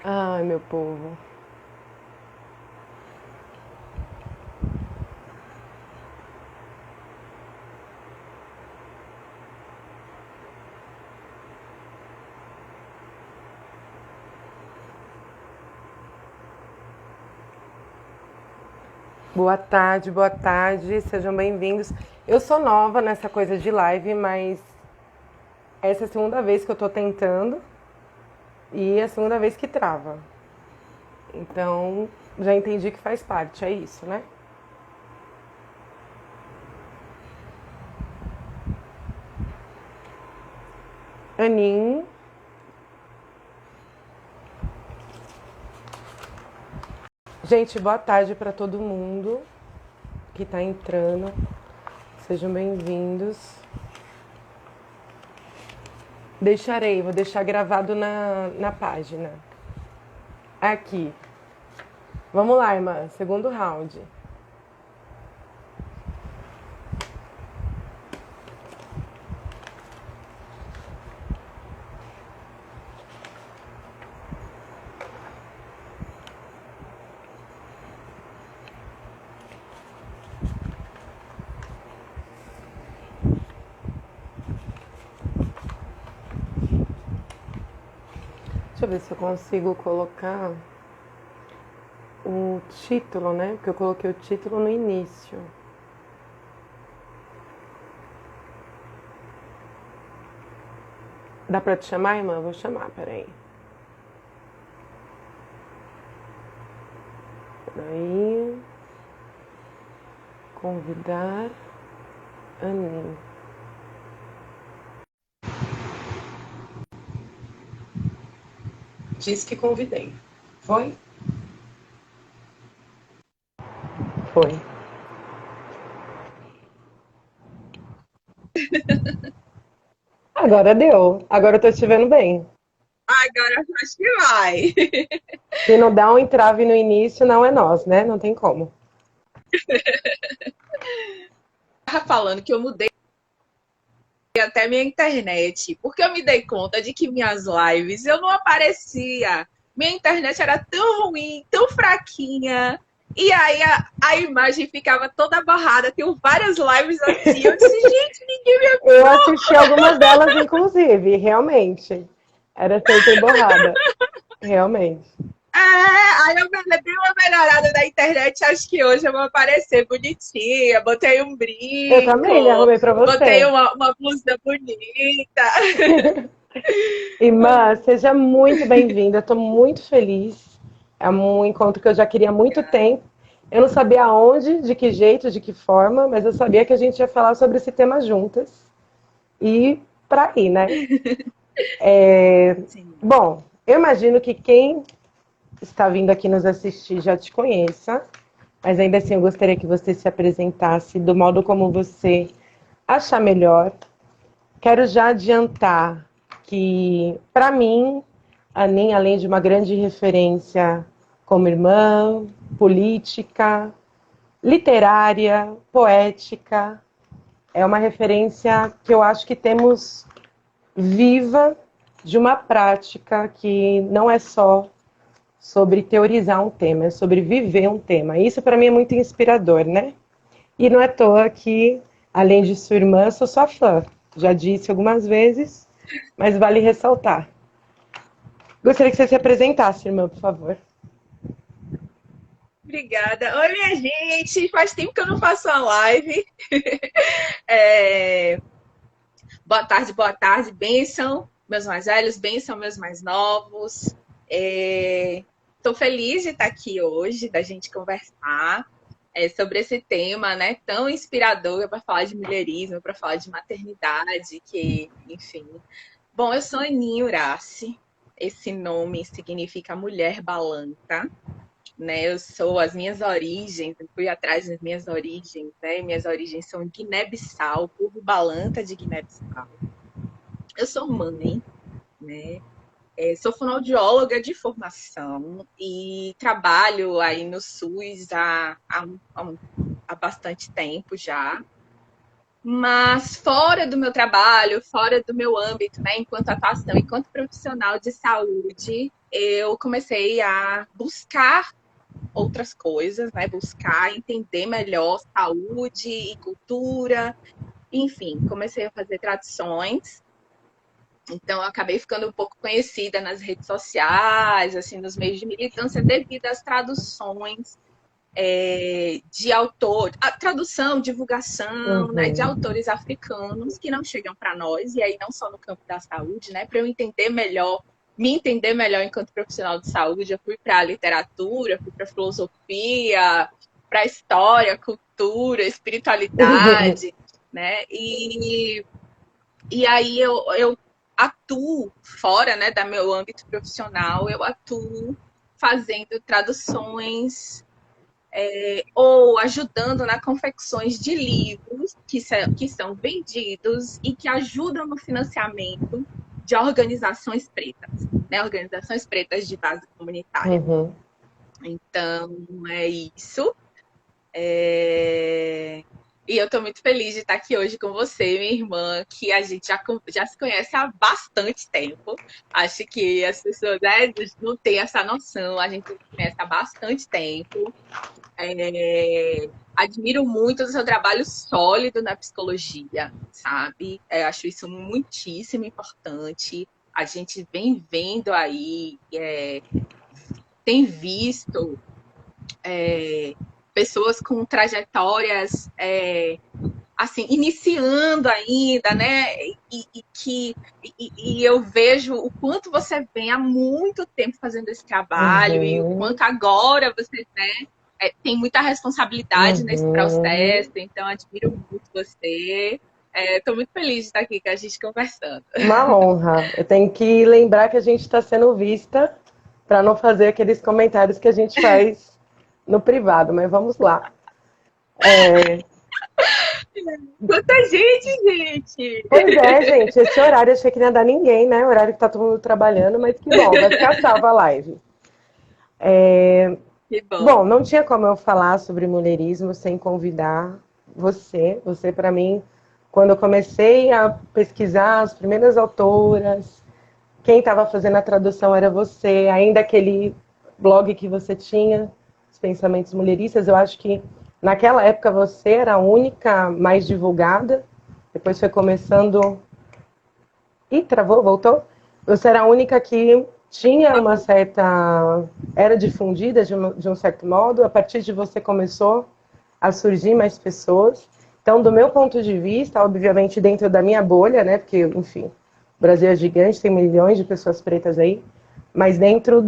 Ai, meu povo. Boa tarde, sejam bem-vindos. Eu sou nova nessa coisa de live, mas essa é a segunda vez que eu tô tentando e é a segunda vez que trava. Então, já entendi que faz parte, é isso, né? Anin, gente, boa tarde para todo mundo que tá entrando. Sejam bem-vindos. Vou deixar gravado na página. Aqui. Vamos lá, irmã. Segundo round. Deixa eu ver se eu consigo colocar o título, né? Porque eu coloquei o título no início. Dá pra te chamar, irmã? Vou chamar, peraí. Peraí. Convidar Anin. Diz que convidei. Foi? Foi. Agora deu. Agora eu tô te vendo bem. Agora eu acho que vai. Se não dá um entrave no início, não é nós, né? Não tem como. Tava falando que eu mudei até minha internet, porque eu me dei conta de que minhas lives eu não aparecia. Minha internet era tão ruim, tão fraquinha. E aí a imagem ficava toda barrada. Tenho várias lives assim. Eu disse, gente, ninguém me Eu avisou. assisti algumas delas, inclusive, realmente. Era sempre borrada. Realmente. Aí eu dei uma melhorada na internet. Acho que hoje eu vou aparecer bonitinha. Botei um Eu também me brinco, arrumei pra botei você. uma blusa bonita. Irmã, seja muito bem-vinda. Estou muito feliz. É um encontro que eu já queria há muito tempo. Eu não sabia aonde, de que jeito, de que forma, mas eu sabia que a gente ia falar sobre esse tema juntas. E para ir, né? Sim. Bom, eu imagino que quem está vindo aqui nos assistir já te conheça, mas ainda assim eu gostaria que você se apresentasse do modo como você achar melhor. Quero já adiantar que, para mim, a Nin, além de uma grande referência como irmã, política, literária, poética, é uma referência que eu acho que temos viva de uma prática que não é só sobre teorizar um tema, é sobre viver um tema. Isso para mim é muito inspirador, né? E não é à toa que, além de sua irmã, sou sua fã. Já disse algumas vezes, mas vale ressaltar. Gostaria que você se apresentasse, irmã, por favor. Obrigada. Oi, minha gente. Faz tempo que eu não faço uma live. É... Boa tarde, bênção, meus mais velhos, bênção, meus mais novos. Estou feliz de estar aqui hoje, da gente conversar sobre esse tema, né, tão inspirador para falar de mulherismo, para falar de maternidade, que, enfim. Bom, eu sou Aninha Urace. Esse nome significa mulher balanta, né? Eu sou as minhas origens, eu fui atrás das minhas origens, né? Minhas origens são Guiné-Bissau, povo balanta de Guiné-Bissau. Eu sou mãe, né? Sou fonoaudióloga de formação e trabalho aí no SUS há bastante tempo já. Mas fora do meu trabalho, fora do meu âmbito, né, enquanto atuação, enquanto profissional de saúde, eu comecei a buscar outras coisas, né? Buscar entender melhor saúde e cultura. Enfim, comecei a fazer traduções. Então, eu acabei ficando um pouco conhecida nas redes sociais, assim, nos meios de militância, devido às traduções de autor, a tradução, divulgação, né, de Uhum. autores africanos que não chegam para nós, e aí não só no campo da saúde, né, para eu entender melhor, me entender melhor enquanto profissional de saúde, eu fui para a literatura, fui para a filosofia, para a história, cultura, espiritualidade, né, e aí eu atuo fora, né, da meu âmbito profissional, eu atuo fazendo traduções ou ajudando na confecções de livros que são vendidos e que ajudam no financiamento de organizações pretas, né? Organizações pretas de base comunitária. Uhum. Então, é isso. E eu estou muito feliz de estar aqui hoje com você, minha irmã, que a gente já se conhece há bastante tempo. Acho que as pessoas, né, não têm essa noção. A gente se conhece há bastante tempo. Admiro muito o seu trabalho sólido na psicologia, sabe? Acho isso muitíssimo importante. A gente vem vendo aí, tem visto pessoas com trajetórias assim, iniciando ainda, né? E eu vejo o quanto você vem há muito tempo fazendo esse trabalho e o Uhum. quanto agora você, né, tem muita responsabilidade nesse Uhum. processo, então admiro muito você. Estou muito feliz de estar aqui com a gente conversando. Uma honra. Eu tenho que lembrar que a gente está sendo vista para não fazer aqueles comentários que a gente faz no privado, mas vamos lá. Quanta gente! Pois é, gente, esse horário eu achei que não ia dar ninguém, né? O horário que tá todo mundo trabalhando, mas que bom, vai ficar salva a live. Que Bom, bom. não tinha como eu falar sobre mulherismo sem convidar você. Você, para mim, quando eu comecei a pesquisar as primeiras autoras, quem estava fazendo a tradução era você, ainda aquele blog que você tinha, os pensamentos mulheristas, eu acho que naquela época você era a única mais divulgada, depois foi começando. Ih, travou, voltou? Você era a única que tinha uma certa. Era difundida de um certo modo, a partir de você começou a surgir mais pessoas. Então, do meu ponto de vista, obviamente dentro da minha bolha, né? Porque, enfim, o Brasil é gigante, tem milhões de pessoas pretas aí, mas dentro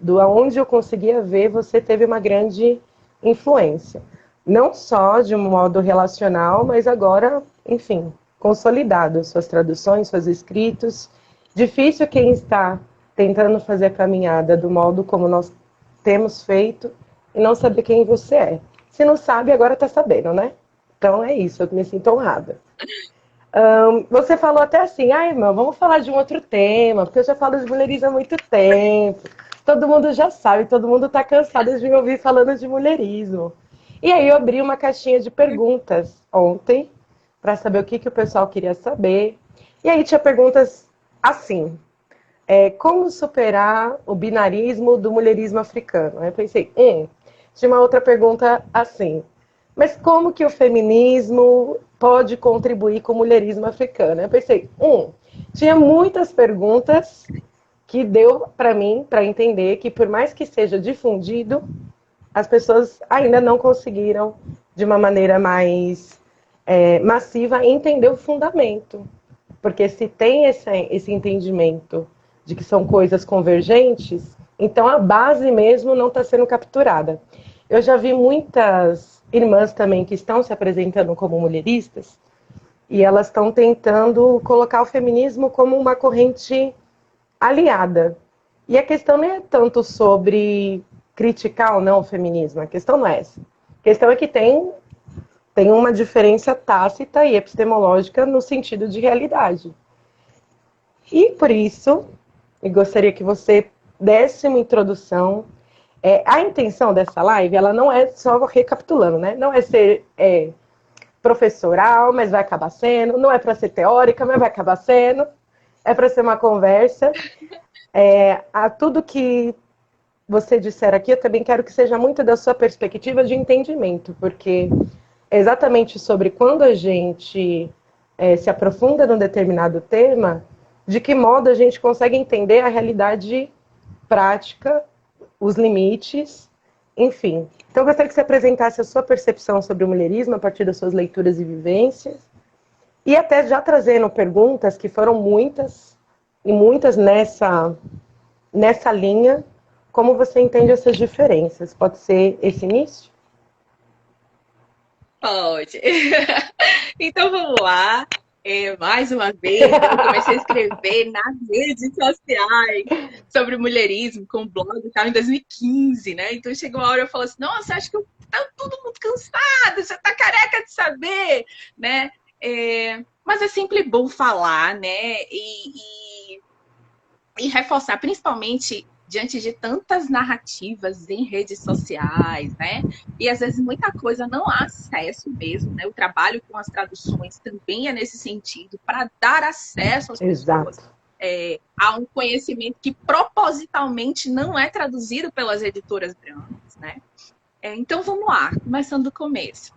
do aonde eu conseguia ver, você teve uma grande influência. Não só de um modo relacional, mas agora, enfim, consolidado, suas traduções, seus escritos. Difícil quem está tentando fazer a caminhada do modo como nós temos feito e não saber quem você é. Se não sabe, agora está sabendo, né? Então é isso, eu me sinto honrada. Você falou até assim, irmã, vamos falar de um outro tema, porque eu já falo de mulherismo há muito tempo. Todo mundo já sabe, todo mundo está cansado de me ouvir falando de mulherismo. E aí eu abri uma caixinha de perguntas ontem, para saber o que o pessoal queria saber. E aí tinha perguntas assim, como superar o binarismo do mulherismo africano? Aí eu pensei, tinha uma outra pergunta assim, mas como que o feminismo pode contribuir com o mulherismo africano? Eu pensei, tinha muitas perguntas que deu para mim para entender que por mais que seja difundido, as pessoas ainda não conseguiram de uma maneira mais massiva entender o fundamento. Porque se tem esse entendimento de que são coisas convergentes, então a base mesmo não está sendo capturada. Eu já vi muitas irmãs também que estão se apresentando como mulheristas e elas estão tentando colocar o feminismo como uma corrente aliada. E a questão não é tanto sobre criticar ou não o feminismo, a questão não é essa. A questão é que tem uma diferença tácita e epistemológica no sentido de realidade. E por isso, eu gostaria que você desse uma introdução. A intenção dessa live, ela não é só recapitulando, né? Não é ser professoral, mas vai acabar sendo. Não é para ser teórica, mas vai acabar sendo. É para ser uma conversa. A tudo que você disser aqui, eu também quero que seja muito da sua perspectiva de entendimento, porque é exatamente sobre quando a gente se aprofunda num determinado tema, de que modo a gente consegue entender a realidade prática, os limites, enfim. Então, eu gostaria que você apresentasse a sua percepção sobre o mulherismo a partir das suas leituras e vivências, e até já trazendo perguntas, que foram muitas, e muitas nessa linha, como você entende essas diferenças? Pode ser esse início? Pode. Então vamos lá. Mais uma vez, eu comecei a escrever nas redes sociais sobre mulherismo com o blog, estava em 2015, né? Então chegou a hora eu falei assim, nossa, acho que tá todo mundo cansado, você tá careca de saber, né? Mas é sempre bom falar, né? E reforçar, principalmente diante de tantas narrativas em redes sociais, né? E às vezes muita coisa não há acesso mesmo, né? O trabalho com as traduções também é nesse sentido, para dar acesso às pessoas a um conhecimento que propositalmente não é traduzido pelas editoras brancas, né? Então vamos lá, começando do começo.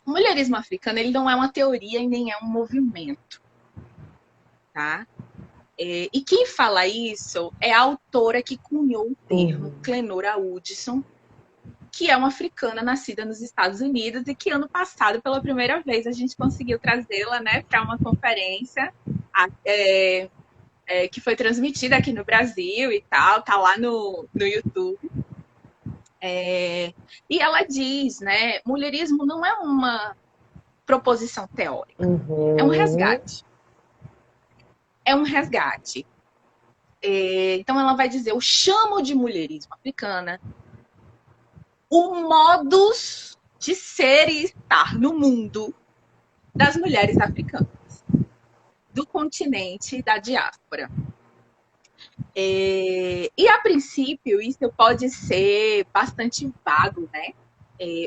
O mulherismo africano, ele não é uma teoria e nem é um movimento, tá? E quem fala isso é a autora que cunhou o termo, Clenora Hudson, que é uma africana nascida nos Estados Unidos e que ano passado, pela primeira vez, a gente conseguiu trazê-la, né, para uma conferência que foi transmitida aqui no Brasil e tal, tá lá no YouTube. E ela diz, né, mulherismo não é uma proposição teórica, é um resgate. É um resgate. Então ela vai dizer, eu chamo de mulherismo africana o modus de ser e estar no mundo das mulheres africanas, do continente e da diáspora. E a princípio isso pode ser bastante vago, né?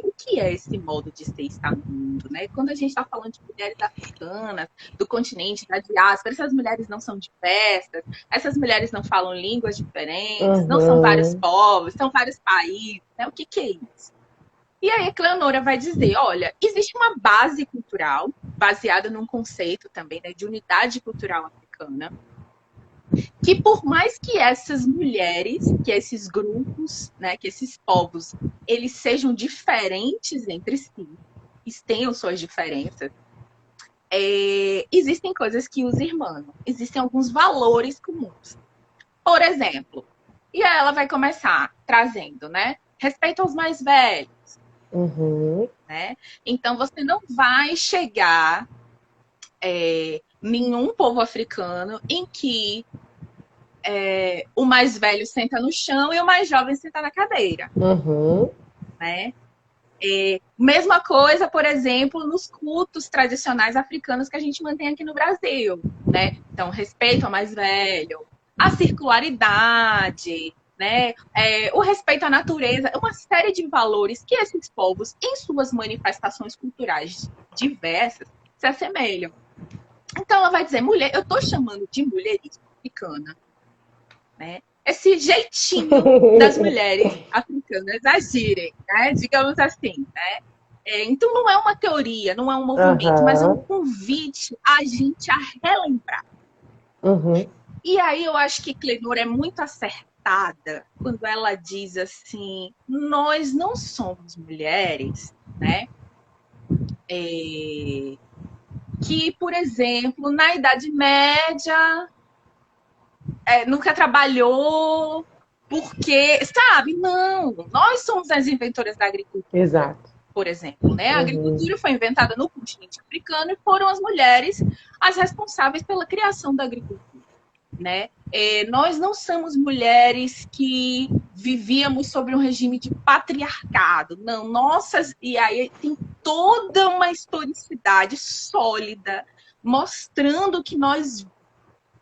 O que é esse modo de ser e estar no mundo, né? Quando a gente está falando de mulheres africanas, do continente, da diáspora, essas mulheres não são diversas, essas mulheres não falam línguas diferentes, não são vários povos, são vários países, né? O que é isso? E aí a Cleonora vai dizer, olha, existe uma base cultural, baseada num conceito também, né, de unidade cultural africana, que por mais que essas mulheres, que esses grupos, né, que esses povos, eles sejam diferentes entre si, tenham suas diferenças, existem coisas que os irmanam, existem alguns valores comuns. Por exemplo, e aí ela vai começar trazendo, né, respeito aos mais velhos, né? Então você não vai chegar nenhum povo africano em que o mais velho senta no chão e o mais jovem senta na cadeira. Né? Mesma coisa, por exemplo, nos cultos tradicionais africanos que a gente mantém aqui no Brasil. Né? Então, respeito ao mais velho, a circularidade, né? O respeito à natureza, uma série de valores que esses povos, em suas manifestações culturais diversas, se assemelham. Então, ela vai dizer, mulher, eu estou chamando de mulherismo africana, né? Esse jeitinho das mulheres africanas agirem, né? Digamos assim, né? Então não é uma teoria, não é um movimento, mas é um convite a gente a relembrar. E aí eu acho que Clenora é muito acertada quando ela diz assim, nós não somos mulheres, né? Que, por exemplo, na Idade Média nunca trabalhou porque, sabe? Não, nós somos as inventoras da agricultura. Exato. Por exemplo, né? A agricultura foi inventada no continente africano e foram as mulheres as responsáveis pela criação da agricultura, né? Nós não somos mulheres que vivíamos sobre um regime de patriarcado, não, e aí tem toda uma historicidade sólida mostrando que nós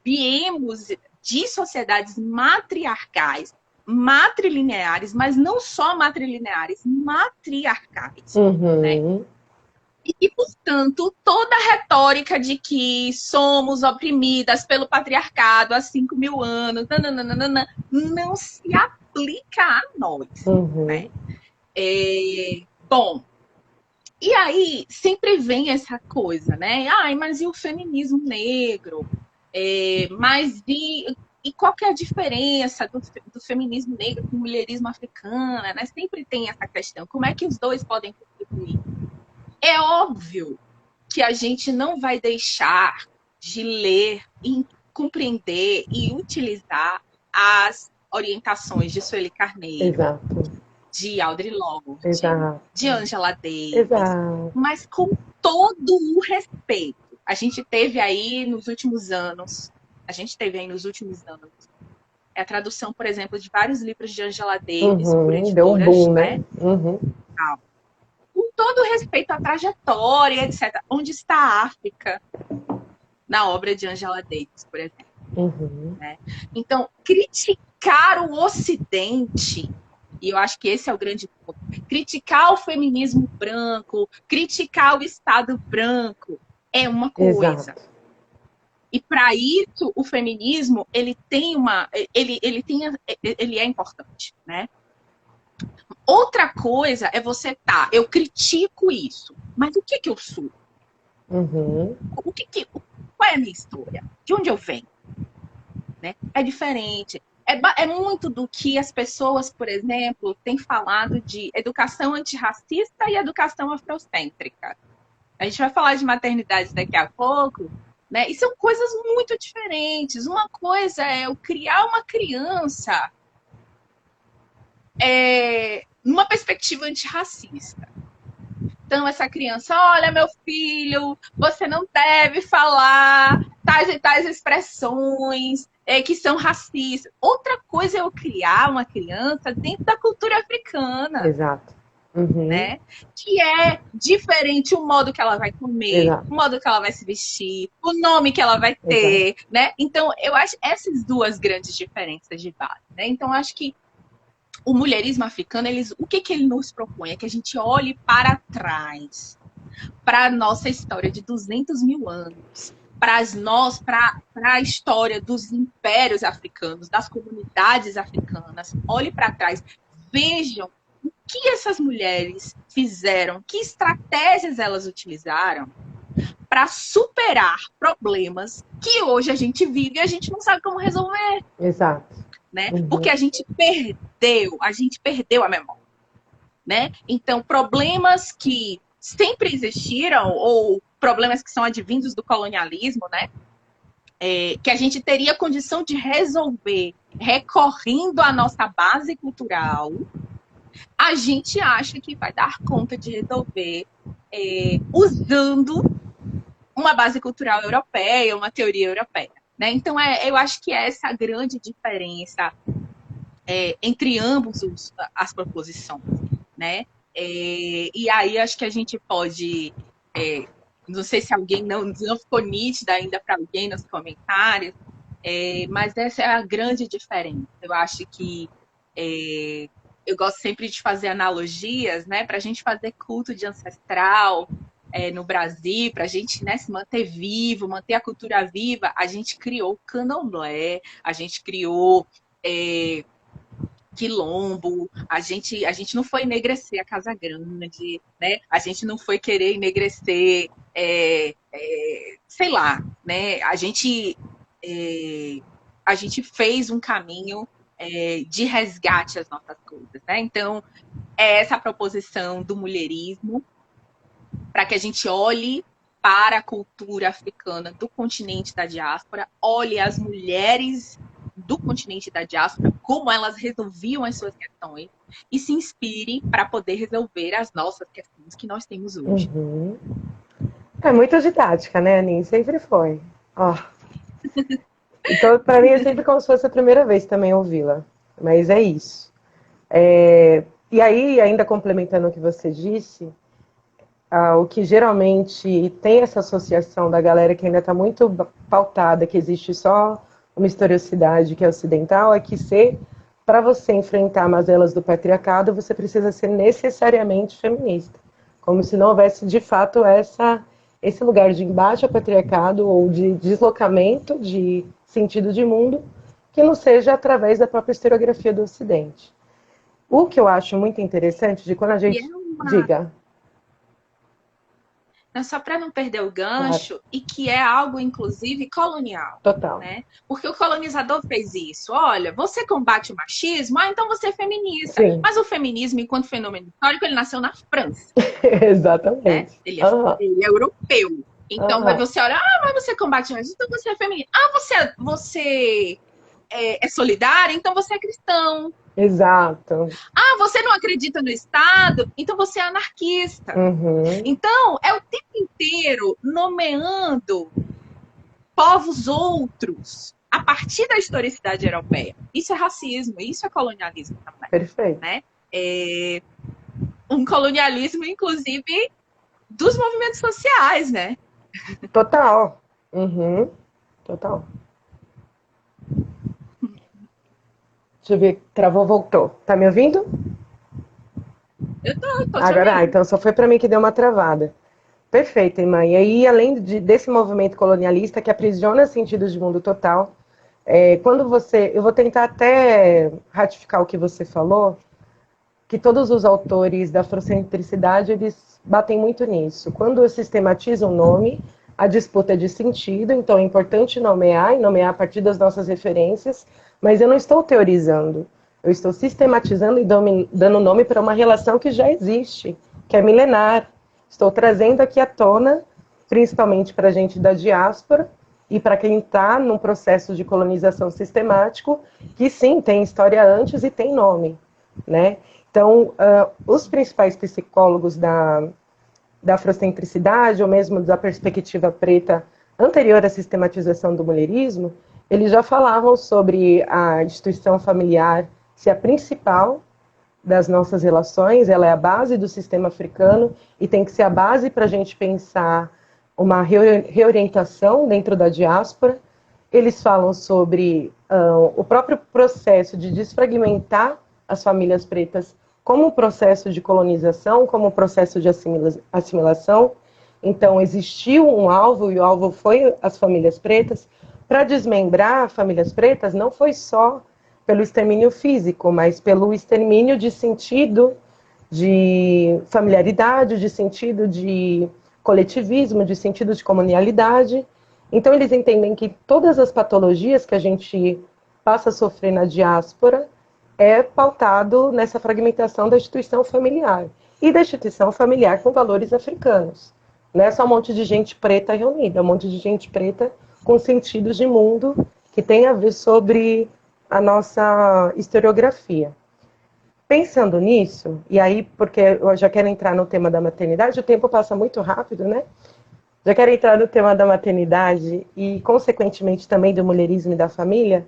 viemos de sociedades matriarcais, matrilineares, mas não só matrilineares, matriarcais. Né? E, portanto, toda a retórica de que somos oprimidas pelo patriarcado há 5.000 anos, nananana, não se aplica a nós, né? Bom, e aí sempre vem essa coisa, né? Ai, mas e o feminismo negro? E qual que é a diferença do feminismo negro com o mulherismo africano? Né? Sempre tem essa questão. Como é que os dois podem contribuir? É óbvio que a gente não vai deixar de ler, e compreender e utilizar as orientações de Sueli Carneiro, Exato. de Audre Lorde, Exato. de Angela Davis, Exato. mas com todo o respeito. A gente teve aí nos últimos anos, a tradução, por exemplo, de vários livros de Angela Davis por editoras, deu um boom, né? Com todo respeito à trajetória, etc. Onde está a África na obra de Angela Davis, por exemplo? Né? Então, criticar o Ocidente, e eu acho que esse é o grande ponto, criticar o feminismo branco, criticar o Estado branco, é uma coisa. Exato. E para isso, o feminismo, ele é importante, né? Outra coisa é você eu critico isso, mas o que eu sou? Qual é a minha história? De onde eu venho? Né? É diferente. É muito do que as pessoas, por exemplo, têm falado de educação antirracista e educação afrocêntrica. A gente vai falar de maternidade daqui a pouco, né? E são coisas muito diferentes. Uma coisa é eu criar uma criança numa perspectiva antirracista. Então, essa criança, olha, meu filho, você não deve falar tais e tais expressões que são racistas. Outra coisa é eu criar uma criança dentro da cultura africana. Exato. Né? Que é diferente o modo que ela vai comer, o modo que ela vai se vestir, o nome que ela vai ter, né? Então, eu acho essas duas grandes diferenças de base, né? Então, acho que o mulherismo africano, o que ele nos propõe? É que a gente olhe para trás, para a nossa história de 200.000 anos, para a história dos impérios africanos, das comunidades africanas. Olhe para trás, vejam o que essas mulheres fizeram, que estratégias elas utilizaram para superar problemas que hoje a gente vive e a gente não sabe como resolver. Exato. Né? Porque a gente perdeu a memória. Né? Então, problemas que sempre existiram, ou problemas que são advindos do colonialismo, né? Que a gente teria condição de resolver recorrendo à nossa base cultural, a gente acha que vai dar conta de resolver usando uma base cultural europeia, uma teoria europeia. Né? Então, eu acho que essa grande diferença entre ambos as proposições. Né? E aí, acho que a gente pode... não sei se alguém não ficou nítida ainda para alguém nos comentários, mas essa é a grande diferença. Eu acho que eu gosto sempre de fazer analogias, né, para a gente fazer culto de ancestral no Brasil, para a gente, né, se manter vivo, manter a cultura viva. A gente criou o candomblé, a gente criou quilombo, a gente não foi enegrecer a Casa Grande, né? A gente não foi querer enegrecer, sei lá, né? A gente fez um caminho de resgate às nossas coisas, né? Então, é essa proposição do mulherismo para que a gente olhe para a cultura africana do continente da diáspora, olhe as mulheres do continente da diáspora, como elas resolviam as suas questões e se inspire para poder resolver as nossas questões que nós temos hoje. É muito didática, né, Aninha? Sempre foi. Então, para mim, é sempre como se fosse a primeira vez também ouvi-la. Mas é isso. E aí, ainda complementando o que você disse, o que geralmente tem essa associação da galera que ainda está muito pautada, que existe só uma historicidade que é ocidental, é que para você enfrentar mazelas do patriarcado, você precisa ser necessariamente feminista. como se não houvesse de fato esse lugar de embate ao patriarcado ou de deslocamento de sentido de mundo que não seja através da própria historiografia do Ocidente. O que eu acho muito interessante de quando a E é gente uma diga, só para não perder o claro, gancho, e que é algo, inclusive, colonial. total, Né? Porque o colonizador fez isso. Olha, você combate o machismo, então você é feminista. sim, Mas o feminismo, enquanto fenômeno histórico, ele nasceu na França. Né? exatamente, Ele é europeu. Então, vai aham, você olha, mas você combate o machismo, então você é feminista. Você é solidário, então você é cristão. exato, Você não acredita no Estado, então você é anarquista. uhum, Então, é o tempo inteiro nomeando povos outros a partir da historicidade europeia. Isso é racismo, isso é colonialismo também. perfeito, Né? É um colonialismo, inclusive, dos movimentos sociais, né? total, uhum, total. Deixa eu ver, travou, voltou. Tá me ouvindo? Eu tô te Agora, ouvindo. então só foi para mim que deu uma travada. Perfeito, irmã. E aí, além desse movimento colonialista que aprisiona sentidos de mundo total, quando você. Eu vou tentar até ratificar o que você falou, que todos os autores da afrocentricidade, eles batem muito nisso. Quando eu sistematizo um nome, a disputa é de sentido, então é importante nomear, e nomear a partir das nossas referências, mas eu não estou teorizando. Eu estou sistematizando e dando nome para uma relação que já existe, que é milenar. Estou trazendo aqui à tona, principalmente para a gente da diáspora, e para quem está num processo de colonização sistemático, que sim, tem história antes e tem nome, né? Então, os principais psicólogos da afrocentricidade, ou mesmo da perspectiva preta anterior à sistematização do mulherismo, eles já falavam sobre a instituição familiar ser a principal das nossas relações, ela é a base do sistema africano e tem que ser a base para a gente pensar uma reorientação dentro da diáspora. Eles falam sobre o próprio processo de desfragmentar as famílias pretas como um processo de colonização, como um processo de assimilação. Então, existiu um alvo, e o alvo foi as famílias pretas. Para desmembrar famílias pretas, não foi só pelo extermínio físico, mas pelo extermínio de sentido de familiaridade, de sentido de coletivismo, de sentido de comunalidade. Então, eles entendem que todas as patologias que a gente passa a sofrer na diáspora é pautado nessa fragmentação da instituição familiar e da instituição familiar com valores africanos. Não é só um monte de gente preta reunida, é um monte de gente preta com sentidos de mundo que tem a ver sobre a nossa historiografia. Pensando nisso, e aí, porque eu já quero entrar no tema da maternidade, o tempo passa muito rápido, né? Já quero entrar no tema da maternidade e, consequentemente, também do mulherismo e da família.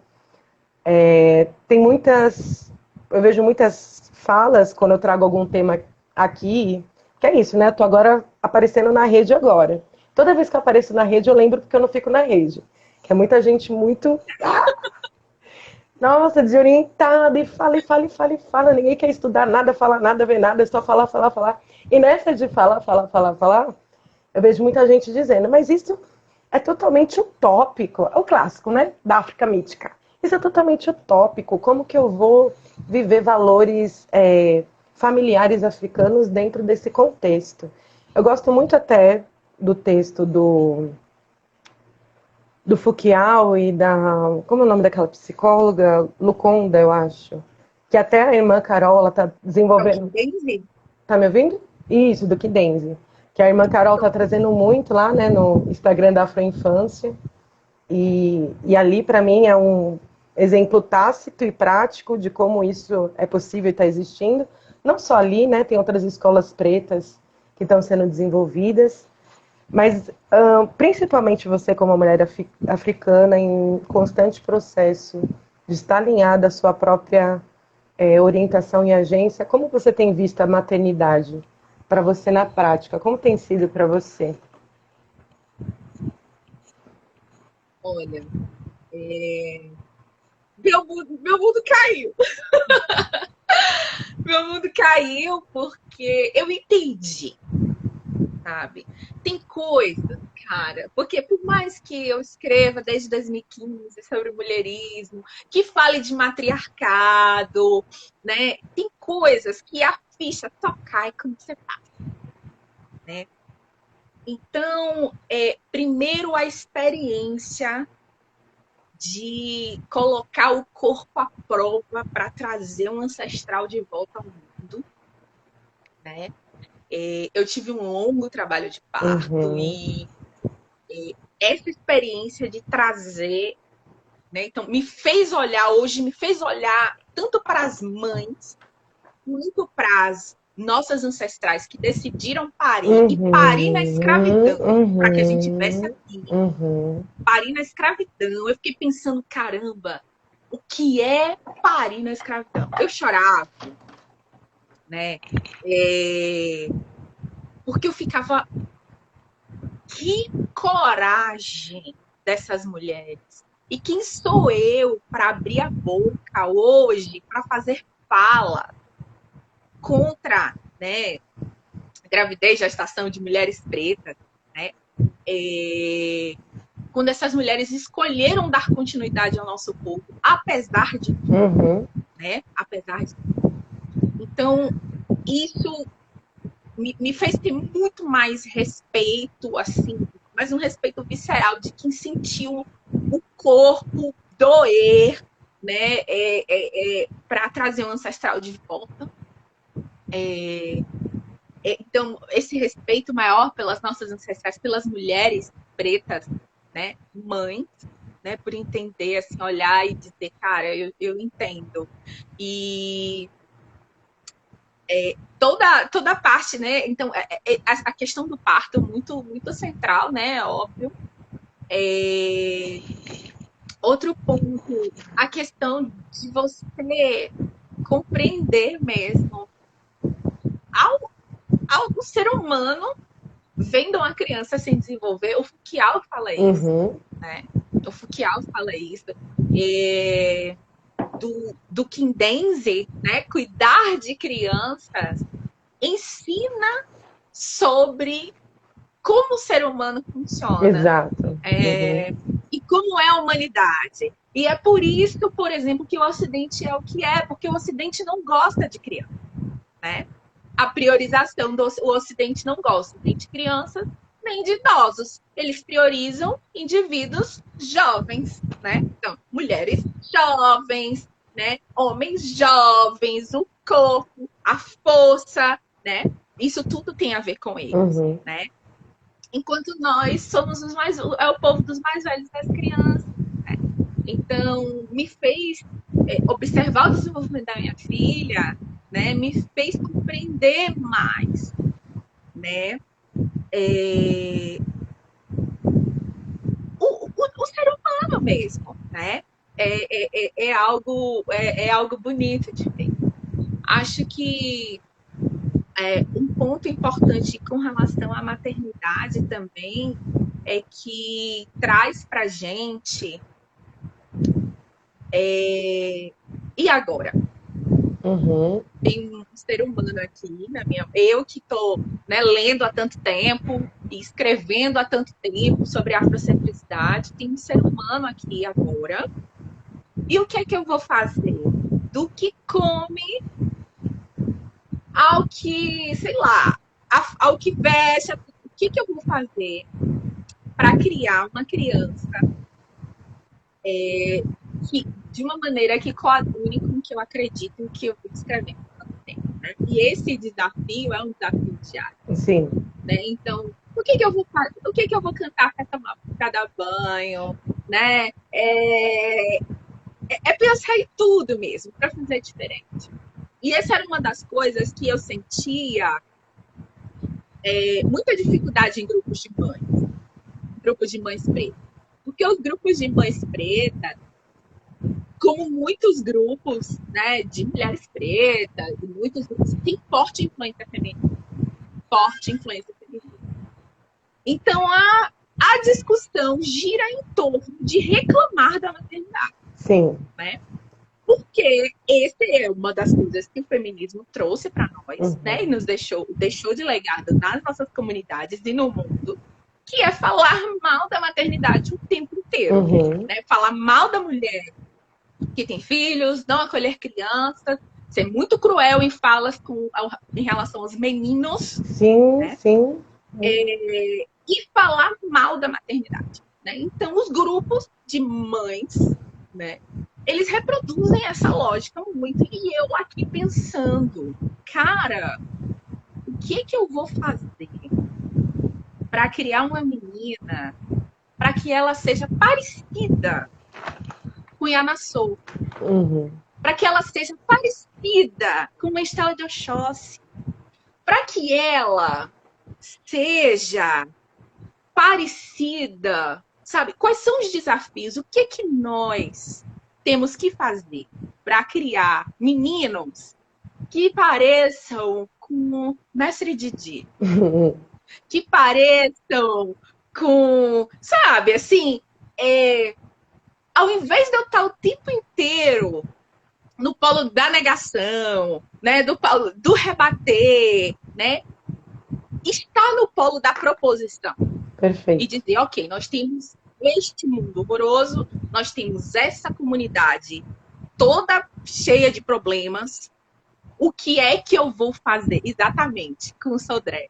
Tem muitas. Eu vejo muitas falas quando eu trago algum tema aqui, que é isso, né? Eu tô agora aparecendo na rede agora. Toda vez que eu apareço na rede, eu lembro porque eu não fico na rede. Que é muita gente muito. Nossa, desorientada, e fala, e fala, e fala, e fala. Ninguém quer estudar nada, falar nada, ver nada, é só falar, falar, falar. E nessa de falar, falar, falar, falar, eu vejo muita gente dizendo, mas isso é totalmente utópico. É o clássico, né? Da África mítica. Isso é totalmente utópico. Como que eu vou viver valores familiares africanos dentro desse contexto? Eu gosto muito até do texto do Foucault e da... Como é o nome daquela psicóloga? Luconda, eu acho. Que até a irmã Carol, ela tá desenvolvendo... Tá me ouvindo? Isso, do Kidenzi. Que a irmã Carol tá trazendo muito lá, né, no Instagram da Afroinfância. E ali, para mim, é um exemplo tácito e prático de como isso é possível e está existindo. Não só ali, né, tem outras escolas pretas que estão sendo desenvolvidas, mas principalmente você, como mulher africana, em constante processo de estar alinhada à sua própria orientação e agência, como você tem visto a maternidade para você na prática? Como tem sido para você? Olha, meu mundo caiu. Meu mundo caiu porque eu entendi. sabe? Tem coisa, cara, porque por mais que eu escreva desde 2015 sobre mulherismo, que fale de matriarcado, né? Tem coisas que a ficha só cai quando você passa, né? Então, primeiro a experiência de colocar o corpo à prova para trazer um ancestral de volta ao mundo, né? Eu tive um longo trabalho de parto e essa experiência de trazer, né? Então, me fez olhar tanto para as mães, quanto para as nossas ancestrais que decidiram parir e parir na escravidão, para que a gente tivesse aqui, parir na escravidão. Eu fiquei pensando, caramba, o que é parir na escravidão? Eu chorava, né? Porque eu ficava, que coragem dessas mulheres. E quem sou eu para abrir a boca hoje, para fazer fala contra, né, gravidez e gestação de mulheres pretas, né? Quando essas mulheres escolheram dar continuidade ao nosso povo, apesar de tudo, né? Apesar de tudo. Então, isso me fez ter muito mais respeito, assim, mas um respeito visceral de quem sentiu o corpo doer, né? Para trazer um ancestral de volta. Então, esse respeito maior pelas nossas ancestrais, pelas mulheres pretas, né, mães, né, por entender, assim, olhar e dizer, cara, eu entendo. E toda parte, né, então, a questão do parto muito, muito central, né, óbvio. Outro ponto, a questão de você compreender mesmo ao ser humano vendo uma criança se desenvolver. O Foucault fala isso, né? O Foucault fala isso. Do Kindense, né? Cuidar de crianças ensina sobre como o ser humano funciona. Exato. E como é a humanidade. E é por isso, por exemplo, que o Ocidente é o que é, porque o Ocidente não gosta de criança, né? A priorização o Ocidente não gosta nem de crianças, nem de idosos. Eles priorizam indivíduos jovens, né? Então, mulheres jovens, né? Homens jovens, o corpo, a força, né? Isso tudo tem a ver com eles, né? Enquanto nós somos é o povo dos mais velhos das crianças, né? Então, me fez observar o desenvolvimento da minha filha, né, me fez compreender mais, né, o ser humano mesmo, né, é algo bonito de ver. Acho que um ponto importante com relação à maternidade também é que traz pra gente e agora? Tem um ser humano aqui, eu que estou, né, lendo há tanto tempo e escrevendo há tanto tempo sobre afrocentricidade, tem um ser humano aqui agora. E o que é que eu vou fazer? Do que come ao que, sei lá, ao que veste, o que eu vou fazer para criar uma criança que, de uma maneira que coadune com o que eu acredito e o que eu vou escrevendo. Né? E esse desafio é um desafio diário. Sim. Né? Então, o que eu vou fazer? O que eu vou cantar para dar banho? Né? Pensar em tudo mesmo, para fazer diferente. E essa era uma das coisas que eu sentia muita dificuldade em grupos de mães pretas. Porque os grupos de mães pretas, como muitos grupos, né, de mulheres pretas, muitos grupos, tem forte influência feminina. Então, a discussão gira em torno de reclamar da maternidade. Sim. Né? Porque essa é uma das coisas que o feminismo trouxe para nós, Uhum. né? E nos deixou de legado nas nossas comunidades e no mundo, que é falar mal da maternidade o tempo inteiro. Uhum. Né? Falar mal da mulher que tem filhos, não acolher crianças, ser muito cruel em falas em relação aos meninos. Sim, né? sim. E falar mal da maternidade. Né? Então, os grupos de mães, né, eles reproduzem essa lógica muito. E eu aqui pensando, cara, o que eu vou fazer para criar uma menina para que ela seja parecida com Yamassou? Uhum. Para que ela seja parecida com uma Estela de Oxóssi? Para que ela seja parecida, sabe? Quais são os desafios? O que nós temos que fazer para criar meninos que pareçam com Mestre Didi, que pareçam com, sabe, assim, ao invés de eu estar o tempo inteiro no polo da negação, né, do rebater, né, estar no polo da proposição. Perfeito. E dizer, ok, nós temos este mundo horroroso, nós temos essa comunidade toda cheia de problemas. O que é que eu vou fazer exatamente com o Sodré?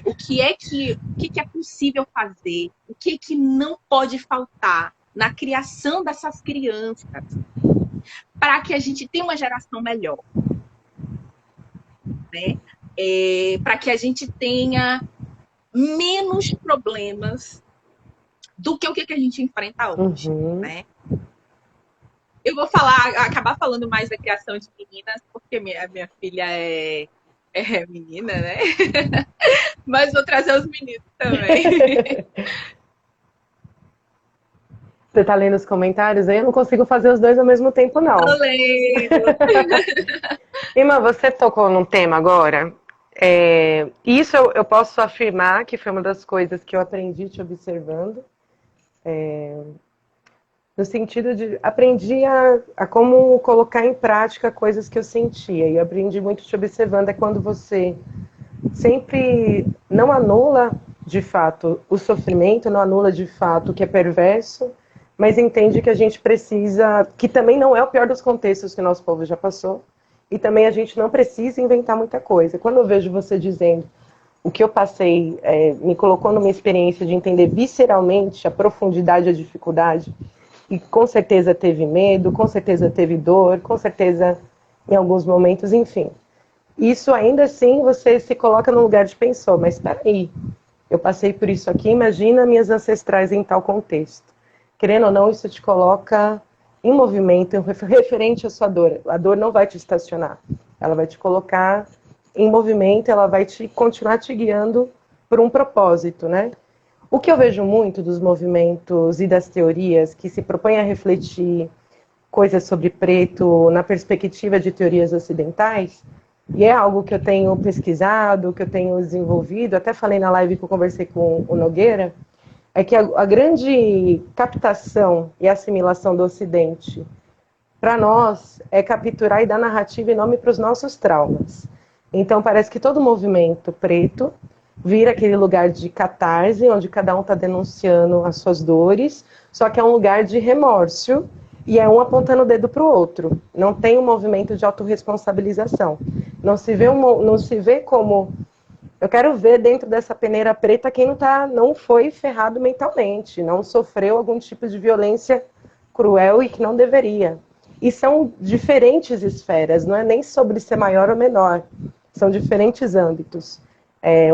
O que é possível fazer? O que não pode faltar na criação dessas crianças para que a gente tenha uma geração melhor? Né? Para que a gente tenha menos problemas do que o que a gente enfrenta hoje, né? Eu vou acabar falando mais da criação de meninas, porque minha filha é menina, né? Mas vou trazer os meninos também. Você tá lendo os comentários aí? Eu não consigo fazer os dois ao mesmo tempo, não. Tô lendo. Irmã, você tocou num tema agora. Isso eu posso afirmar que foi uma das coisas que eu aprendi te observando. No sentido de aprendi a como colocar em prática coisas que eu sentia. E eu aprendi muito te observando. É quando você sempre não anula de fato o sofrimento, não anula de fato o que é perverso, mas entende que a gente precisa, que também não é o pior dos contextos que o nosso povo já passou, e também a gente não precisa inventar muita coisa. Quando eu vejo você dizendo o que eu passei, me colocou numa experiência de entender visceralmente a profundidade e a dificuldade, e com certeza teve medo, com certeza teve dor, com certeza em alguns momentos, enfim. Isso ainda assim você se coloca no lugar de pensou, mas espera aí, eu passei por isso aqui, imagina minhas ancestrais em tal contexto. Querendo ou não, isso te coloca em movimento, referente à sua dor. A dor não vai te estacionar, ela vai te colocar em movimento, ela vai continuar te guiando por um propósito, né? O que eu vejo muito dos movimentos e das teorias que se propõem a refletir coisas sobre preto na perspectiva de teorias ocidentais, e é algo que eu tenho pesquisado, que eu tenho desenvolvido, até falei na live que eu conversei com o Nogueira, é que a grande captação e assimilação do Ocidente para nós é capturar e dar narrativa e nome para os nossos traumas. Então parece que todo movimento preto vira aquele lugar de catarse, onde cada um está denunciando as suas dores, só que é um lugar de remorso e é um apontando o dedo para o outro. Não tem um movimento de autorresponsabilização. Não se vê como... Eu quero ver dentro dessa peneira preta quem não foi ferrado mentalmente, não sofreu algum tipo de violência cruel e que não deveria. E são diferentes esferas, não é nem sobre ser maior ou menor, são diferentes âmbitos.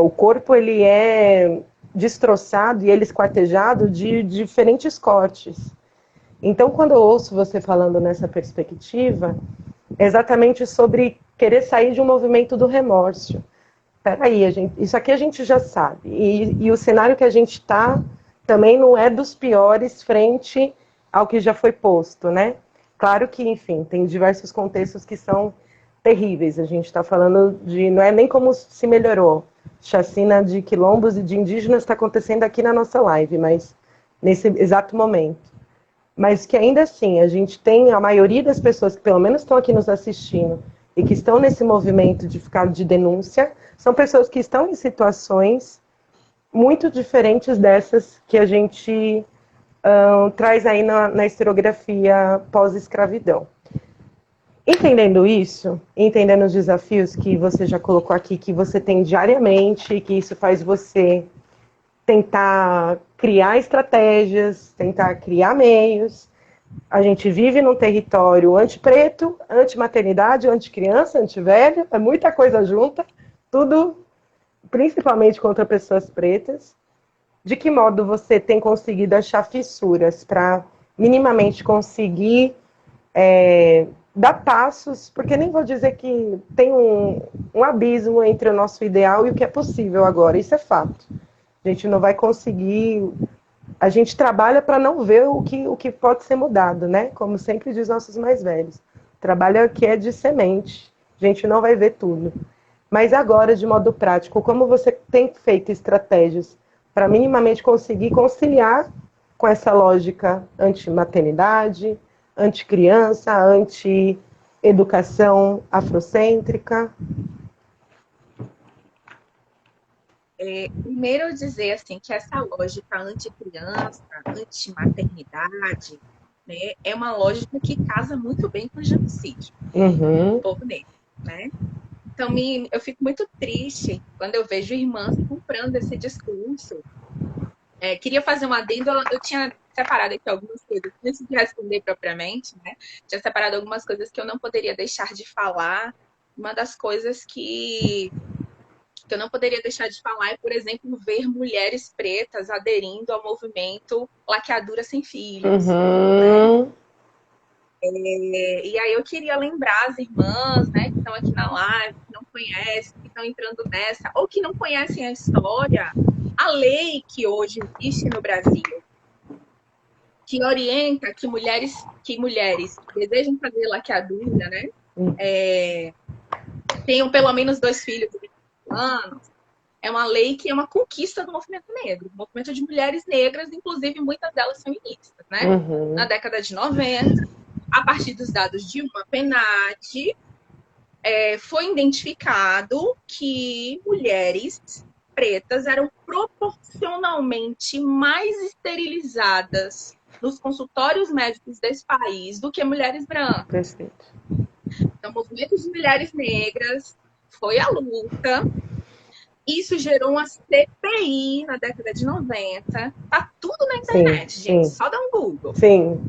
O corpo ele é destroçado e ele esquartejado de diferentes cortes. Então, quando eu ouço você falando nessa perspectiva, é exatamente sobre querer sair de um movimento do remorso. Peraí, isso aqui a gente já sabe. E o cenário que a gente está também não é dos piores frente ao que já foi posto, né? Claro que, enfim, tem diversos contextos que são terríveis. A gente está falando de... Não é nem como se melhorou. Chacina de quilombos e de indígenas está acontecendo aqui na nossa live, mas nesse exato momento. mas que ainda assim a gente tem a maioria das pessoas que pelo menos estão aqui nos assistindo e que estão nesse movimento de ficar de denúncia, são pessoas que estão em situações muito diferentes dessas que a gente traz aí na historiografia pós-escravidão. Entendendo isso, entendendo os desafios que você já colocou aqui, que você tem diariamente, que isso faz você tentar criar estratégias, tentar criar meios. A gente vive num território anti-preto, anti-maternidade, anti-criança, anti-velho, é muita coisa junta, tudo principalmente contra pessoas pretas. De que modo você tem conseguido achar fissuras para minimamente conseguir dar passos, porque nem vou dizer que tem um abismo entre o nosso ideal e o que é possível agora, isso é fato. A gente não vai conseguir, a gente trabalha para não ver o que pode ser mudado, né? Como sempre diz nossos mais velhos. Trabalho que é de semente, a gente não vai ver tudo. Mas agora, de modo prático, como você tem feito estratégias para minimamente conseguir conciliar com essa lógica anti-maternidade, anti-criança, anti-educação afrocêntrica? Primeiro eu dizer assim que essa lógica anti-criança, anti-maternidade, né, é uma lógica que casa muito bem com o genocídio do povo negro, né? Então eu fico muito triste quando eu vejo irmãs comprando esse discurso. Queria fazer um adendo, eu tinha separado aqui algumas coisas, antes de responder propriamente, né? Tinha separado algumas coisas que eu não poderia deixar de falar. Uma das coisas que eu não poderia deixar de falar é, por exemplo, ver mulheres pretas aderindo ao movimento Laqueadura Sem Filhos. Né? E aí eu queria lembrar as irmãs, né, que estão aqui na live, que não conhecem, que estão entrando nessa, ou que não conhecem a história, a lei que hoje existe no Brasil, que orienta que mulheres que desejam fazer laqueadura, né, tenham pelo menos 2 filhos de 20 anos, é uma lei que é uma conquista do movimento negro, do movimento de mulheres negras, inclusive muitas delas feministas, né? Na década de 90, a partir dos dados de uma PNAD, foi identificado que mulheres pretas eram proporcionalmente mais esterilizadas nos consultórios médicos desse país do que mulheres brancas. Perfeito. Então, o movimento de mulheres negras foi a luta. Isso gerou uma CPI na década de 90. Tá tudo na internet, gente. Só dá um Google. Sim.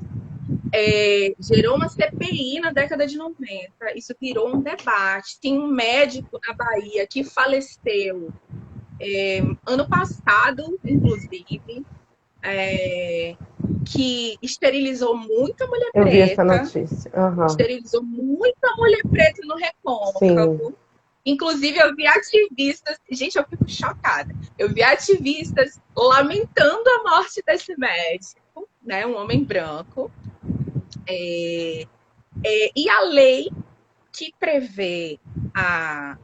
Gerou uma CPI na década de 90. Isso virou um debate. Tem um médico na Bahia que faleceu ano passado, inclusive, que esterilizou muita mulher preta. Eu vi essa notícia. Esterilizou muita mulher preta no Recôncavo. Sim. Inclusive, eu vi ativistas... Gente, eu fico chocada. Eu vi ativistas lamentando a morte desse médico, né? Um homem branco. E a lei que prevê a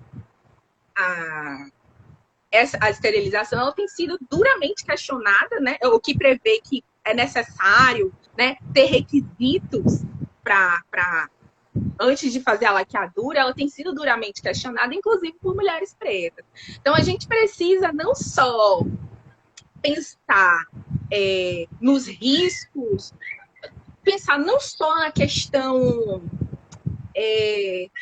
esterilização, ela tem sido duramente questionada, né? O que prevê que é necessário, né, ter requisitos para antes de fazer a laqueadura, ela tem sido duramente questionada, inclusive por mulheres pretas. Então, a gente precisa não só pensar nos riscos, pensar não só na questão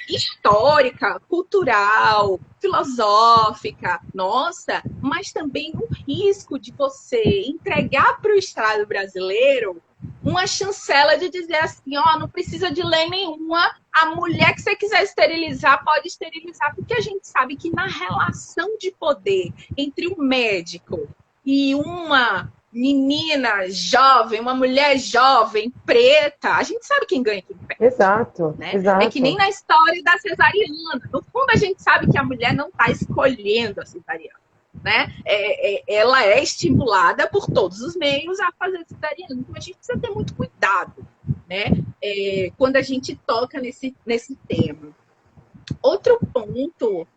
histórica, cultural, filosófica, nossa, mas também no risco de você entregar para o Estado brasileiro uma chancela de dizer assim, não precisa de lei nenhuma, a mulher que você quiser esterilizar, pode esterilizar, porque a gente sabe que na relação de poder entre um médico e uma menina jovem, uma mulher jovem, preta, a gente sabe quem ganha e quem perde. Exato, né? Exato. É que nem na história da cesariana. No fundo, a gente sabe que a mulher não está escolhendo a cesariana. Né? Ela é estimulada por todos os meios a fazer cesariana. Então, a gente precisa ter muito cuidado, né? Quando a gente toca nesse tema. Outro ponto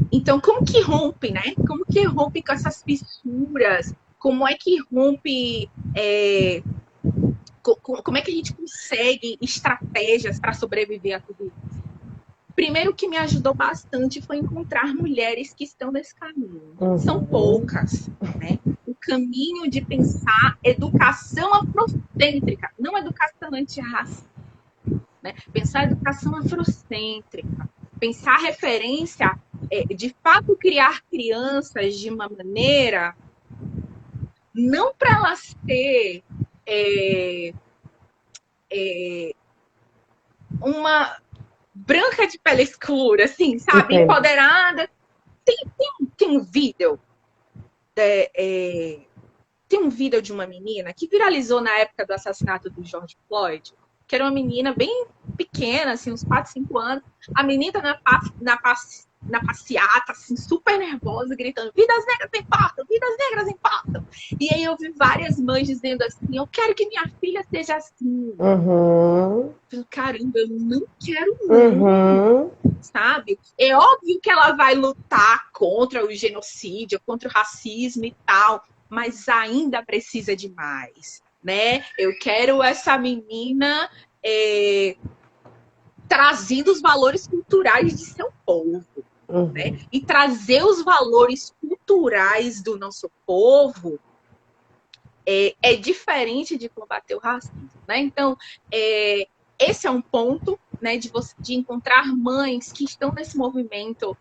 então, como que rompe, né? Como que rompe com essas fissuras? Como é que rompe como é que a gente consegue estratégias para sobreviver a tudo isso? Primeiro, o que me ajudou bastante foi encontrar mulheres que estão nesse caminho. São poucas, né? O caminho de pensar educação afrocêntrica, não educação antirracista, né? Pensar educação afrocêntrica, pensar referência, de fato, criar crianças de uma maneira não para elas ter uma branca de pele escura, assim, sabe? Entendo. Empoderada. Tem um vídeo. Tem um vídeo de uma menina que viralizou na época do assassinato do George Floyd, que era uma menina bem pequena, assim, uns 4, 5 anos. A menina na passeata, assim, super nervosa, gritando: vidas negras importam, vidas negras importam. E aí eu vi várias mães dizendo assim: eu quero que minha filha seja assim. Caramba, eu não quero não, sabe? É óbvio que ela vai lutar contra o genocídio, contra o racismo e tal, mas ainda precisa de mais, né? Eu quero essa menina trazendo os valores culturais de seu povo, né? E trazer os valores culturais do nosso povo é diferente de combater o racismo, né? Então, esse é um ponto, né, de encontrar mães que estão nesse movimento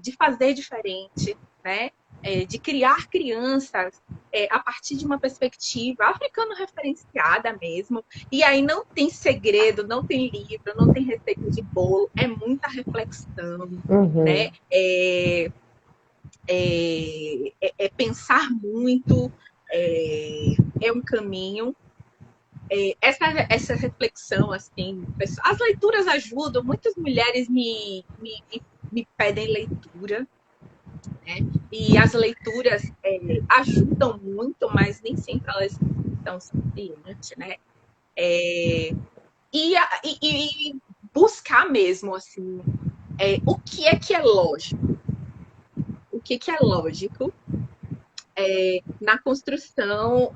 de fazer diferente, né? De criar crianças a partir de uma perspectiva africano referenciada mesmo. E aí não tem segredo, não tem livro, não tem receita de bolo, é muita reflexão, né? Pensar muito, é um caminho. Essa reflexão, assim, as leituras ajudam, muitas mulheres me pedem leitura, né? E as leituras ajudam muito, mas nem sempre elas são suficientes, né? E buscar mesmo, assim, o que é lógico? O que é lógico na construção,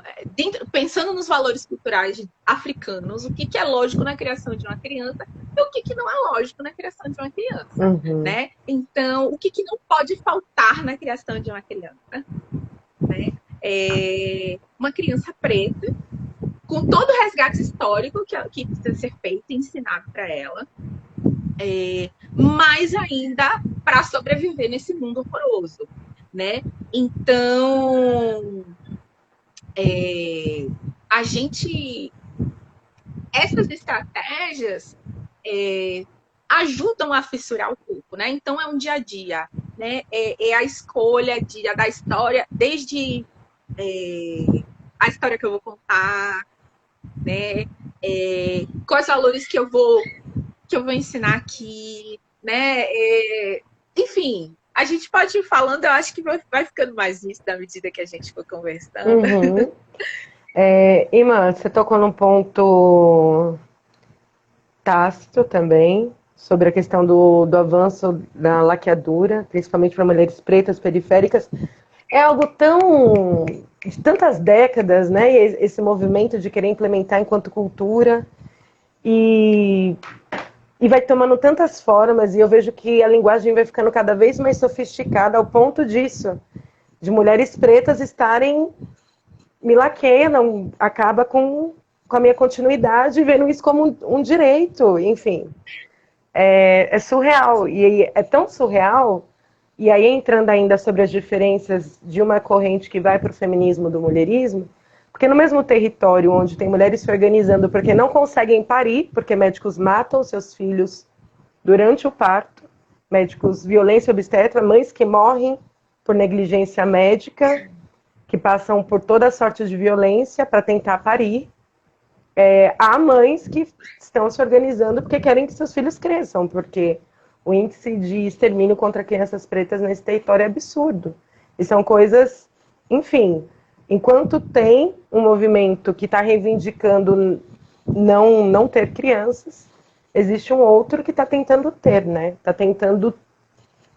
pensando nos valores culturais africanos, o que é lógico na criação de uma criança e o que não é lógico na criação de uma criança, né? Então, o que não pode faltar na criação de uma criança, né? Uma criança preta, com todo o resgate histórico que precisa ser feito e ensinado para ela, mas ainda para sobreviver nesse mundo horroroso, né? Então, essas estratégias ajudam a fissurar o corpo, né? Então é um dia a dia, né? É a escolha da história, desde a história que eu vou contar, né? Quais valores que eu vou ensinar aqui, né? Enfim, a gente pode ir falando, eu acho que vai ficando mais isso na medida que a gente for conversando. Imã, você tocou num ponto tácito também, sobre a questão do avanço da laqueadura, principalmente para mulheres pretas periféricas. É algo de tantas décadas, né? Esse movimento de querer implementar enquanto cultura. E vai tomando tantas formas, e eu vejo que a linguagem vai ficando cada vez mais sofisticada ao ponto disso, de mulheres pretas estarem, me laqueia, não acaba com a minha continuidade, vendo isso como um direito, enfim. É surreal, e é tão surreal, e aí entrando ainda sobre as diferenças de uma corrente que vai para o feminismo do mulherismo, porque no mesmo território onde tem mulheres se organizando porque não conseguem parir, porque médicos matam seus filhos durante o parto, médicos violência obstétrica, mães que morrem por negligência médica, que passam por toda sorte de violência para tentar parir. Há mães que estão se organizando porque querem que seus filhos cresçam, porque o índice de extermínio contra crianças pretas nesse território é absurdo. E são coisas, enfim, enquanto tem um movimento que está reivindicando não ter crianças, existe um outro que está tentando ter, né? Está tentando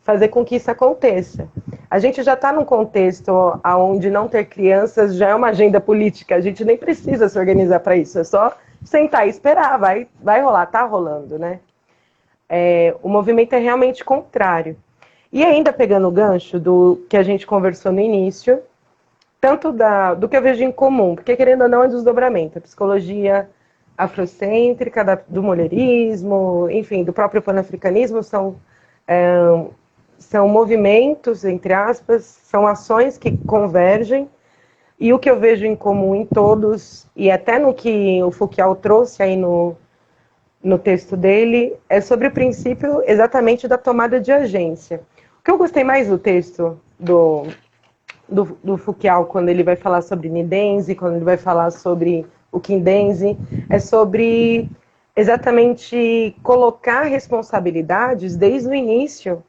fazer com que isso aconteça. A gente já está num contexto onde não ter crianças já é uma agenda política, a gente nem precisa se organizar para isso, é só sentar e esperar, vai rolar, tá rolando, né? O movimento é realmente contrário. E ainda pegando o gancho do que a gente conversou no início, tanto do que eu vejo em comum, porque querendo ou não é desdobramento, a psicologia afrocêntrica, do mulherismo, enfim, do próprio panafricanismo, são movimentos, entre aspas, são ações que convergem, e o que eu vejo em comum em todos, e até no que o Foucault trouxe aí no texto dele, é sobre o princípio exatamente da tomada de agência. O que eu gostei mais do texto do Foucault, quando ele vai falar sobre Nidense, quando ele vai falar sobre o Kindense, é sobre exatamente colocar responsabilidades desde o início,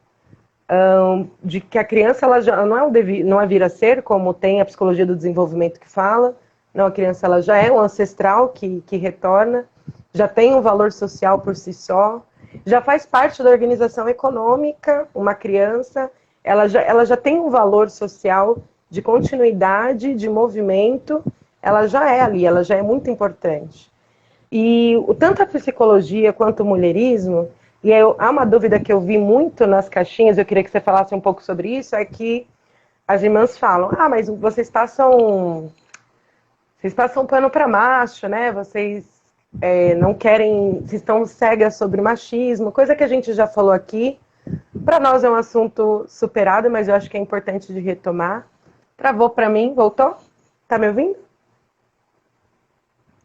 de que a criança ela já não é vir a ser, como tem a psicologia do desenvolvimento que fala, não, a criança ela já é um ancestral que retorna, já tem um valor social por si só, já faz parte da organização econômica, uma criança, ela já tem um valor social de continuidade, de movimento, ela já é ali, ela já é muito importante. E tanto a psicologia quanto o mulherismo, e há uma dúvida que eu vi muito nas caixinhas, eu queria que você falasse um pouco sobre isso, é que as irmãs falam, mas vocês passam pano para macho, né? Vocês não querem, vocês estão cegas sobre o machismo, coisa que a gente já falou aqui. Para nós é um assunto superado, mas eu acho que é importante de retomar. Travou para mim, voltou? Tá me ouvindo?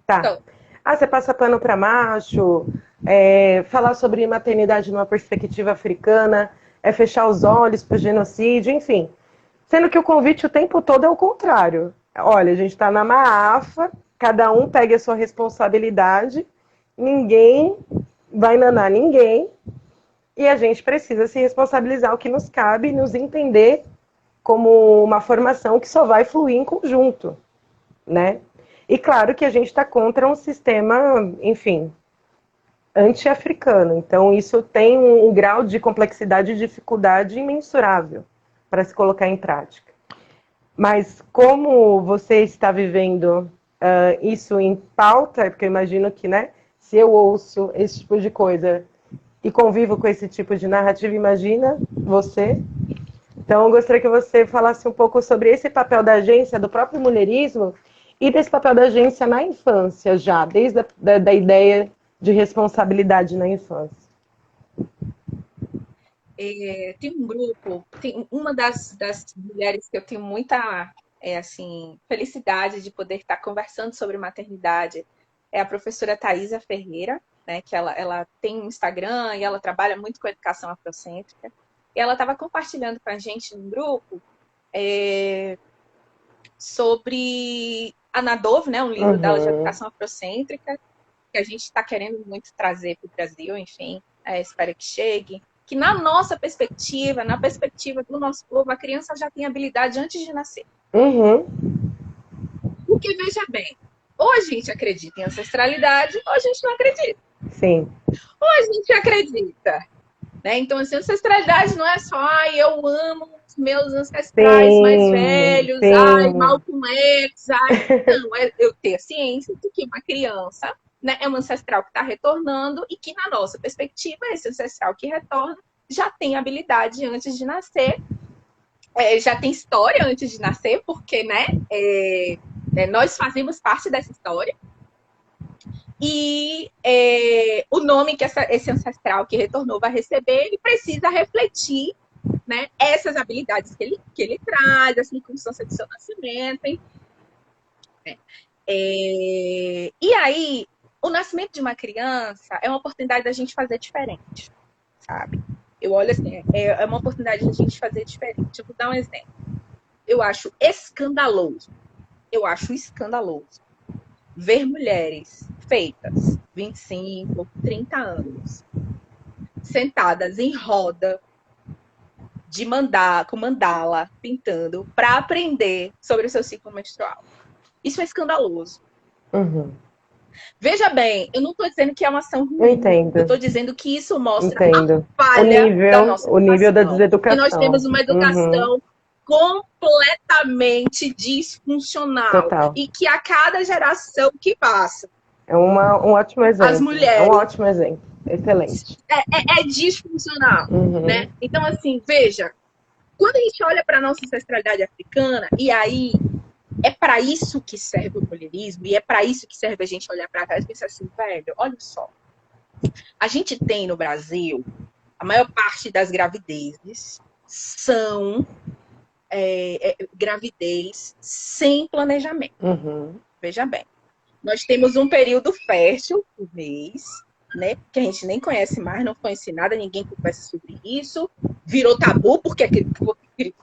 Tá. Então, Você passa pano para macho, falar sobre maternidade numa perspectiva africana, fechar os olhos para o genocídio, enfim. Sendo que o convite o tempo todo é o contrário. Olha, a gente está na maafa, cada um pegue a sua responsabilidade, ninguém vai nanar ninguém, e a gente precisa se responsabilizar o que nos cabe e nos entender como uma formação que só vai fluir em conjunto, né? E claro que a gente está contra um sistema, enfim, anti-africano. Então isso tem um grau de complexidade e dificuldade imensurável para se colocar em prática. Mas como você está vivendo isso em pauta, porque eu imagino que, né, se eu ouço esse tipo de coisa e convivo com esse tipo de narrativa, imagina você. Então eu gostaria que você falasse um pouco sobre esse papel da agência, do próprio mulherismo, e desse papel da agência na infância já, desde da ideia de responsabilidade na infância. Tem um grupo, tem uma das mulheres que eu tenho muita felicidade de poder estar conversando sobre maternidade, é a professora Thaisa Ferreira, né, que ela tem um Instagram e ela trabalha muito com educação afrocêntrica. E ela estava compartilhando com a gente no grupo sobre a Nadov, né, um livro dela de educação afrocêntrica, que a gente está querendo muito trazer para o Brasil, enfim, espero que chegue. Que na nossa perspectiva, na perspectiva do nosso povo, a criança já tem habilidade antes de nascer. Porque, veja bem, ou a gente acredita em ancestralidade, ou a gente não acredita. Sim. Ou a gente acredita. Né? Então, assim, ancestralidade não é só, eu amo os meus ancestrais mais velhos, Malcolm X, Não, é eu ter ciência de que uma criança, né, é um ancestral que está retornando e que, na nossa perspectiva, esse ancestral que retorna já tem habilidade antes de nascer, já tem história antes de nascer, porque, né, nós fazemos parte dessa história. E o nome que esse ancestral que retornou vai receber, ele precisa refletir, né, essas habilidades que ele traz, a circunstância do seu nascimento. E aí, o nascimento de uma criança é uma oportunidade da gente fazer diferente, sabe? Eu olho assim, é uma oportunidade da gente fazer diferente. Eu vou dar um exemplo. Eu acho escandaloso ver mulheres feitas 25, 30 anos, sentadas em roda, com mandala, pintando, para aprender sobre o seu ciclo menstrual. Isso é escandaloso. Veja bem, eu não estou dizendo que é uma ação ruim. Eu entendo. Eu estou dizendo que isso mostra a falha da nossa educação. O nível da deseducação. Que nós temos uma educação completamente disfuncional. Total. E que a cada geração que passa, É um ótimo exemplo. as É um mulheres ótimo exemplo. Excelente. é disfuncional, Uhum. né? Então, assim, veja, quando a gente olha para a nossa ancestralidade africana, e aí é para isso que serve o mulherismo, e é para isso que serve a gente olhar para trás e pensar assim, velho, olha só, a gente tem no Brasil, a maior parte das gravidezes são gravidez sem planejamento. Uhum. Veja bem, nós temos um período fértil por mês, né? Que a gente nem conhece mais, não foi ensinada, ninguém conversa sobre isso. Virou tabu porque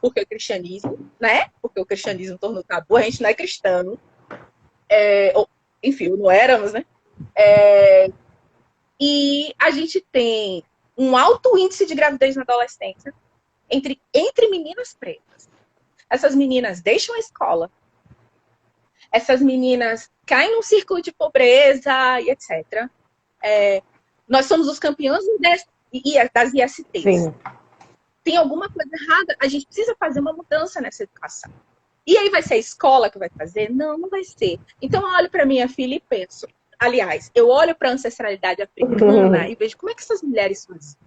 o cristianismo, né? Porque o cristianismo tornou tabu, a gente não é cristão. Enfim, não éramos, né? E a gente tem um alto índice de gravidez na adolescência entre meninas pretas. Essas meninas deixam a escola. Essas meninas caem num círculo de pobreza e etc. Nós somos os campeões das ISTs. Sim. Tem alguma coisa errada? A gente precisa fazer uma mudança nessa educação. E aí vai ser a escola que vai fazer? Não, não vai ser. Então eu olho para minha filha e penso. Aliás, eu olho para a ancestralidade africana e vejo como é que essas mulheres faziam.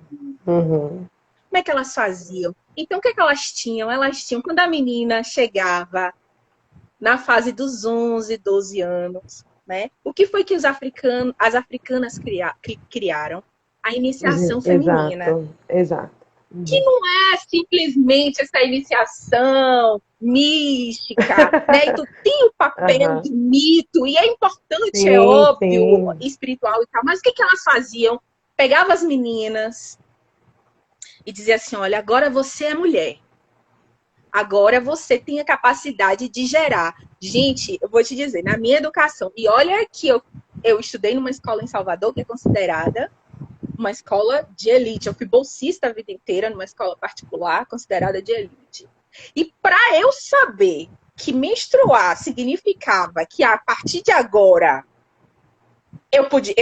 Uhum. Como é que elas faziam? Então, o que é que elas tinham? Elas tinham, quando a menina chegava na fase dos 11, 12 anos, né? O que foi que as africanas criaram? A iniciação feminina. Exato. Uhum. Que não é simplesmente essa iniciação mística, né? Então tem o papel de mito, e é importante, sim, é óbvio, sim. espiritual e tal, mas o que elas faziam? Pegavam as meninas e dizia assim, olha, agora você é mulher. Agora você tem a capacidade de gerar. Gente, eu vou te dizer, na minha educação, e olha que eu estudei numa escola em Salvador, que é considerada uma escola de elite. Eu fui bolsista a vida inteira numa escola particular, considerada de elite. E para eu saber que menstruar significava que a partir de agora eu podia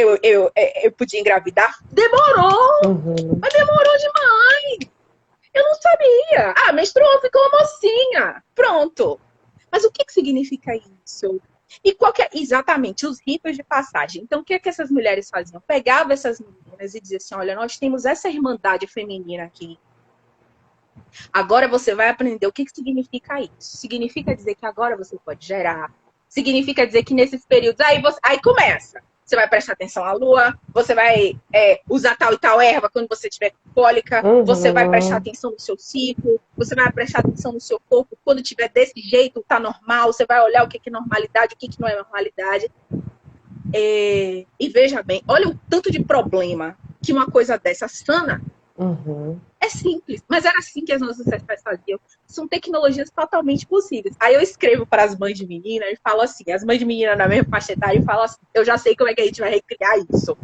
engravidar, demorou! Uhum. Mas demorou demais! Eu não sabia. Ah, menstruou, ficou uma mocinha. Pronto. Mas o que significa isso? E qual que é exatamente os ritos de passagem? Então, o que essas mulheres faziam? Pegavam essas meninas e diziam assim, olha, nós temos essa irmandade feminina aqui. Agora você vai aprender o que significa isso. Significa dizer que agora você pode gerar. Significa dizer que nesses períodos... Aí começa. Você vai prestar atenção à lua, você vai usar tal e tal erva quando você tiver cólica, você vai prestar atenção no seu ciclo, você vai prestar atenção no seu corpo, quando tiver desse jeito, tá normal, você vai olhar o que é normalidade, o que não é normalidade. E veja bem, olha o tanto de problema que uma coisa dessa sana é simples, mas era assim que as nossas ancestrais faziam. São tecnologias totalmente possíveis. Aí eu escrevo para as mães de menina e falo assim, as mães de menina na mesma faixa etária e falo assim, eu já sei como é que a gente vai recriar isso.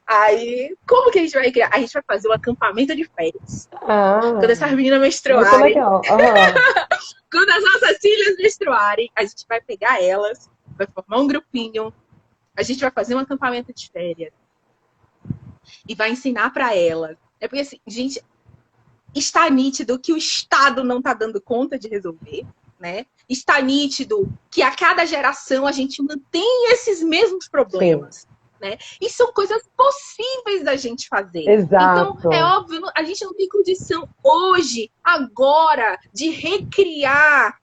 Aí, como que a gente vai recriar? A gente vai fazer um acampamento de férias. Quando essas meninas menstruarem, quando as nossas filhas menstruarem, a gente vai pegar elas, vai formar um grupinho, a gente vai fazer um acampamento de férias e vai ensinar para elas. É porque, assim, gente, está nítido que o Estado não está dando conta de resolver, né? Está nítido que a cada geração a gente mantém esses mesmos problemas, né? E são coisas possíveis da gente fazer. Exato. Então, é óbvio, a gente não tem condição hoje, agora, de recriar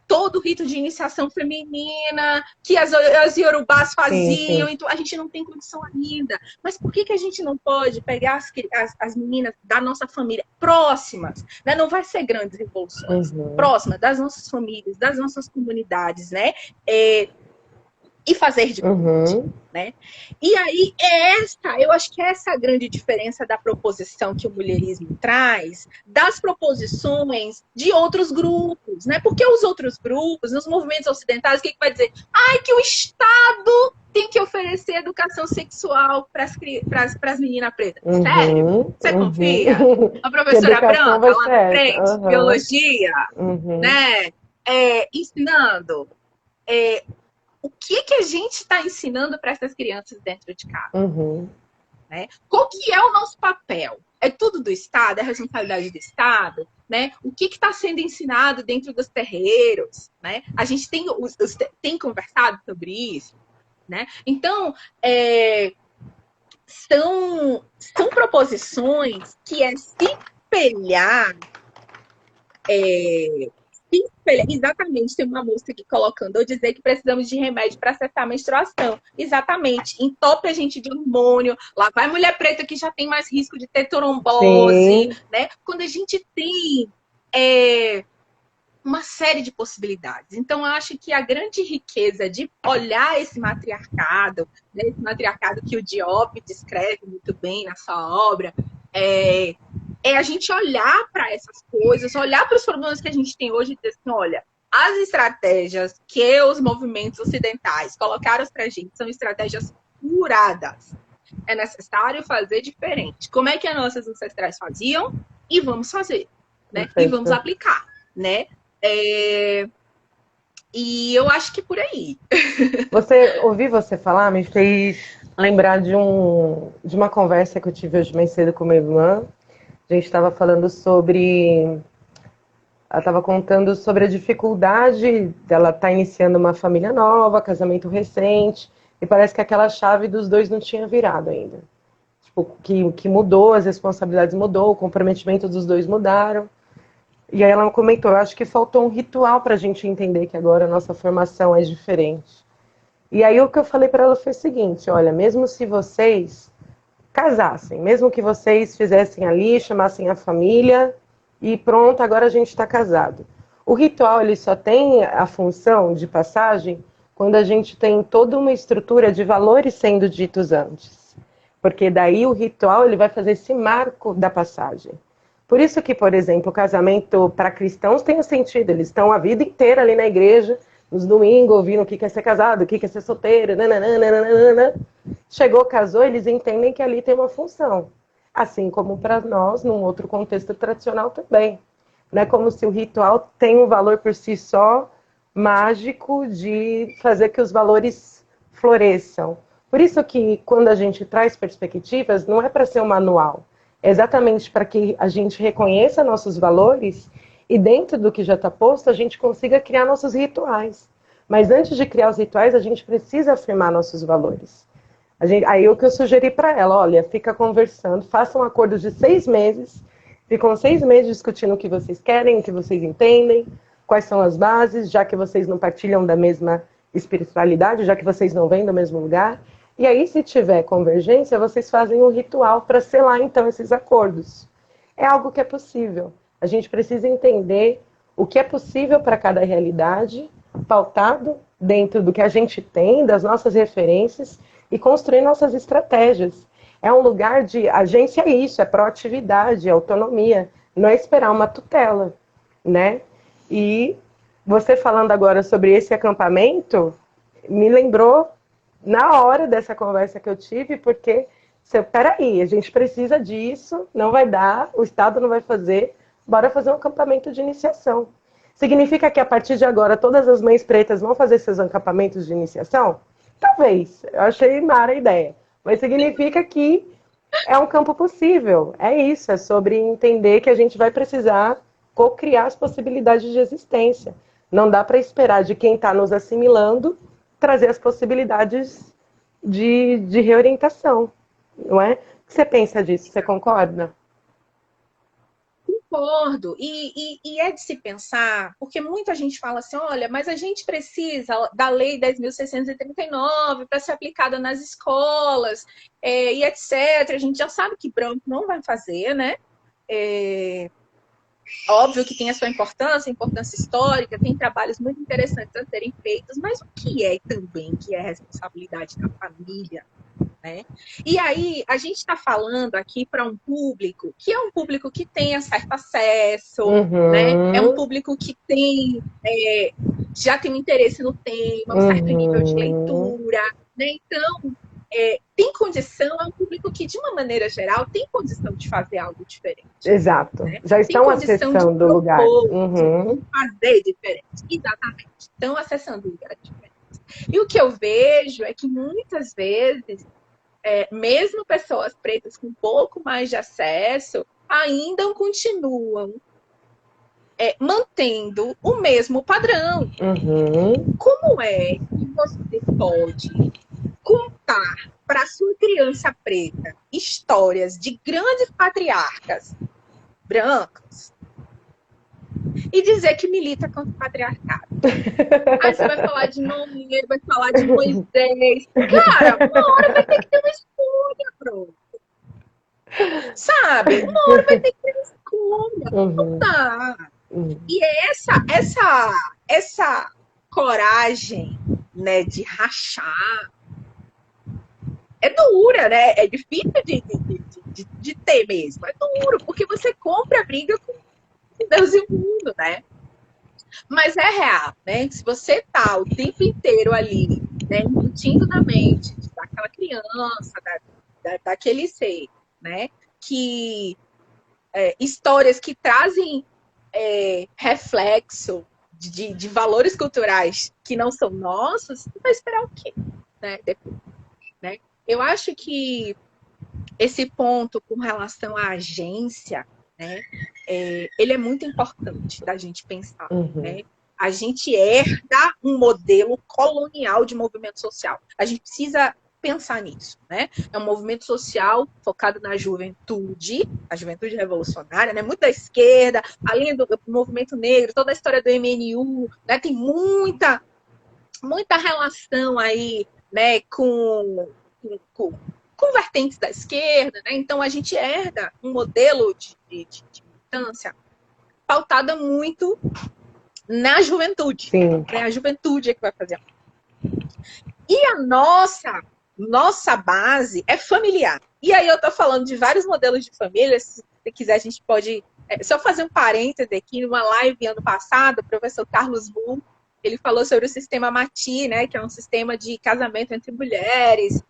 todo o rito de iniciação feminina que as iorubás faziam. Sim. Então, a gente não tem condição ainda. Mas por que a gente não pode pegar as meninas da nossa família próximas, né? Não vai ser grandes revoluções, próximas das nossas famílias, das nossas comunidades, né? E fazer de conta, né? E aí, eu acho que essa é a grande diferença da proposição que o mulherismo traz das proposições de outros grupos, né? Porque os outros grupos, nos movimentos ocidentais, o que vai dizer? Que o Estado tem que oferecer educação sexual para as meninas pretas. Sério? Você confia? A professora branca lá na frente, biologia, né? Ensinando... o que a gente está ensinando para essas crianças dentro de casa? Né? Qual que é o nosso papel? É tudo do Estado? É responsabilidade do Estado? né? O que está sendo ensinado dentro dos terreiros, né? A gente tem conversado sobre isso, né? Então, são proposições que se espelhar, exatamente, tem uma música aqui colocando, eu dizer que precisamos de remédio para cessar a menstruação. Exatamente, entope a gente de hormônio, lá vai mulher preta que já tem mais risco de ter trombose, Sim. né? Quando a gente tem uma série de possibilidades. Então, eu acho que a grande riqueza de olhar esse matriarcado, né, esse matriarcado que o Diop descreve muito bem na sua obra, é a gente olhar para essas coisas, olhar para os problemas que a gente tem hoje e dizer assim, olha, as estratégias que os movimentos ocidentais colocaram para a gente são estratégias curadas. É necessário fazer diferente. Como é que as nossas ancestrais faziam? E vamos fazer, né? Perfeito. E vamos aplicar, né? E eu acho que por aí. Ouvir você falar me fez lembrar de uma conversa que eu tive hoje mais cedo com minha irmã. A gente estava falando sobre... Ela estava contando sobre a dificuldade dela estar iniciando uma família nova, casamento recente, e parece que aquela chave dos dois não tinha virado ainda. Tipo, que mudou, as responsabilidades mudou, o comprometimento dos dois mudaram. E aí ela comentou, eu acho que faltou um ritual para a gente entender que agora a nossa formação é diferente. E aí o que eu falei para ela foi o seguinte, olha, mesmo se vocês casassem, mesmo que vocês fizessem ali, chamassem a família e pronto, agora a gente está casado. O ritual ele só tem a função de passagem quando a gente tem toda uma estrutura de valores sendo ditos antes. Porque daí o ritual ele vai fazer esse marco da passagem. Por isso que, por exemplo, o casamento para cristãos tem sentido. Eles estão a vida inteira ali na igreja, nos domingos, ouvindo o que é ser casado, o que é ser solteiro. Nananana. Chegou, casou, eles entendem que ali tem uma função. Assim como para nós, num outro contexto tradicional também. Não é como se o ritual tem um valor por si só, mágico, de fazer que os valores floresçam. Por isso que, quando a gente traz perspectivas, não é para ser um manual. É exatamente para que a gente reconheça nossos valores e dentro do que já está posto, a gente consiga criar nossos rituais. Mas antes de criar os rituais, a gente precisa afirmar nossos valores. Aí o que eu sugeri para ela, olha, fica conversando, façam acordos de 6 meses, ficam 6 meses discutindo o que vocês querem, o que vocês entendem, quais são as bases, já que vocês não partilham da mesma espiritualidade, já que vocês não vêm do mesmo lugar. E aí, se tiver convergência, vocês fazem um ritual para selar, então, esses acordos. É algo que é possível. A gente precisa entender o que é possível para cada realidade, pautado dentro do que a gente tem, das nossas referências, e construir nossas estratégias. É um lugar de agência, é isso, é proatividade, é autonomia, não é esperar uma tutela, né? E você falando agora sobre esse acampamento, me lembrou na hora dessa conversa que eu tive, porque, peraí, a gente precisa disso, não vai dar, o Estado não vai fazer, bora fazer um acampamento de iniciação. Significa que a partir de agora todas as mães pretas vão fazer seus acampamentos de iniciação? Talvez, eu achei mara a ideia, mas significa que é um campo possível, é isso, é sobre entender que a gente vai precisar co-criar as possibilidades de existência. Não dá para esperar de quem está nos assimilando trazer as possibilidades de reorientação, não é? O que você pensa disso? Você concorda? Concordo. E é de se pensar, porque muita gente fala assim, olha, mas a gente precisa da Lei 10.639 para ser aplicada nas escolas, e etc. A gente já sabe que branco não vai fazer, né? Óbvio que tem a sua importância histórica, tem trabalhos muito interessantes a serem feitos, mas o que é também que é responsabilidade da família, né? E aí, a gente está falando aqui para um público que é um público que tem certo acesso, né? É um público que tem, já tem um interesse no tema, um certo nível de leitura, né? Então, tem condição, é um público que, de uma maneira geral, tem condição de fazer algo diferente. Exato. Né? Já estão acessando o lugar. De fazer diferente. Exatamente. Estão acessando o lugar diferente. E o que eu vejo é que muitas vezes, mesmo pessoas pretas com um pouco mais de acesso, ainda continuam mantendo o mesmo padrão. Como é que você pode contar para sua criança preta histórias de grandes patriarcas brancos e dizer que milita contra o patriarcado? Aí você vai falar de Noé, vai falar de Moisés. Cara, uma hora vai ter que ter uma escolha, pronto. Sabe? Uma hora vai ter que ter uma escolha. Não dá. E essa coragem, né, de rachar é dura, né? É difícil de ter mesmo. É duro, porque você compra a briga com Deus e o mundo, né? Mas é real, né? Se você tá o tempo inteiro ali, né, embutindo na mente daquela criança, daquele ser, né? Que histórias que trazem reflexo de valores culturais que não são nossos, você vai esperar o quê? Né? Depois, né? Eu acho que esse ponto com relação à agência, né, ele é muito importante da gente pensar. Né? A gente herda um modelo colonial de movimento social. A gente precisa pensar nisso. Né? É um movimento social focado na juventude, a juventude revolucionária, né? Muito da esquerda, além do movimento negro, toda a história do MNU, né? Tem muita relação aí, né, com vertentes da esquerda, né? Então a gente herda um modelo de militância pautada muito na juventude. Né? A juventude é que vai fazer. E a nossa base é familiar. E aí eu tô falando de vários modelos de família. Se você quiser, a gente pode só fazer um parêntese aqui. Numa live ano passado, o professor Carlos Bull, ele falou sobre o sistema Mati, né, que é um sistema de casamento entre mulheres,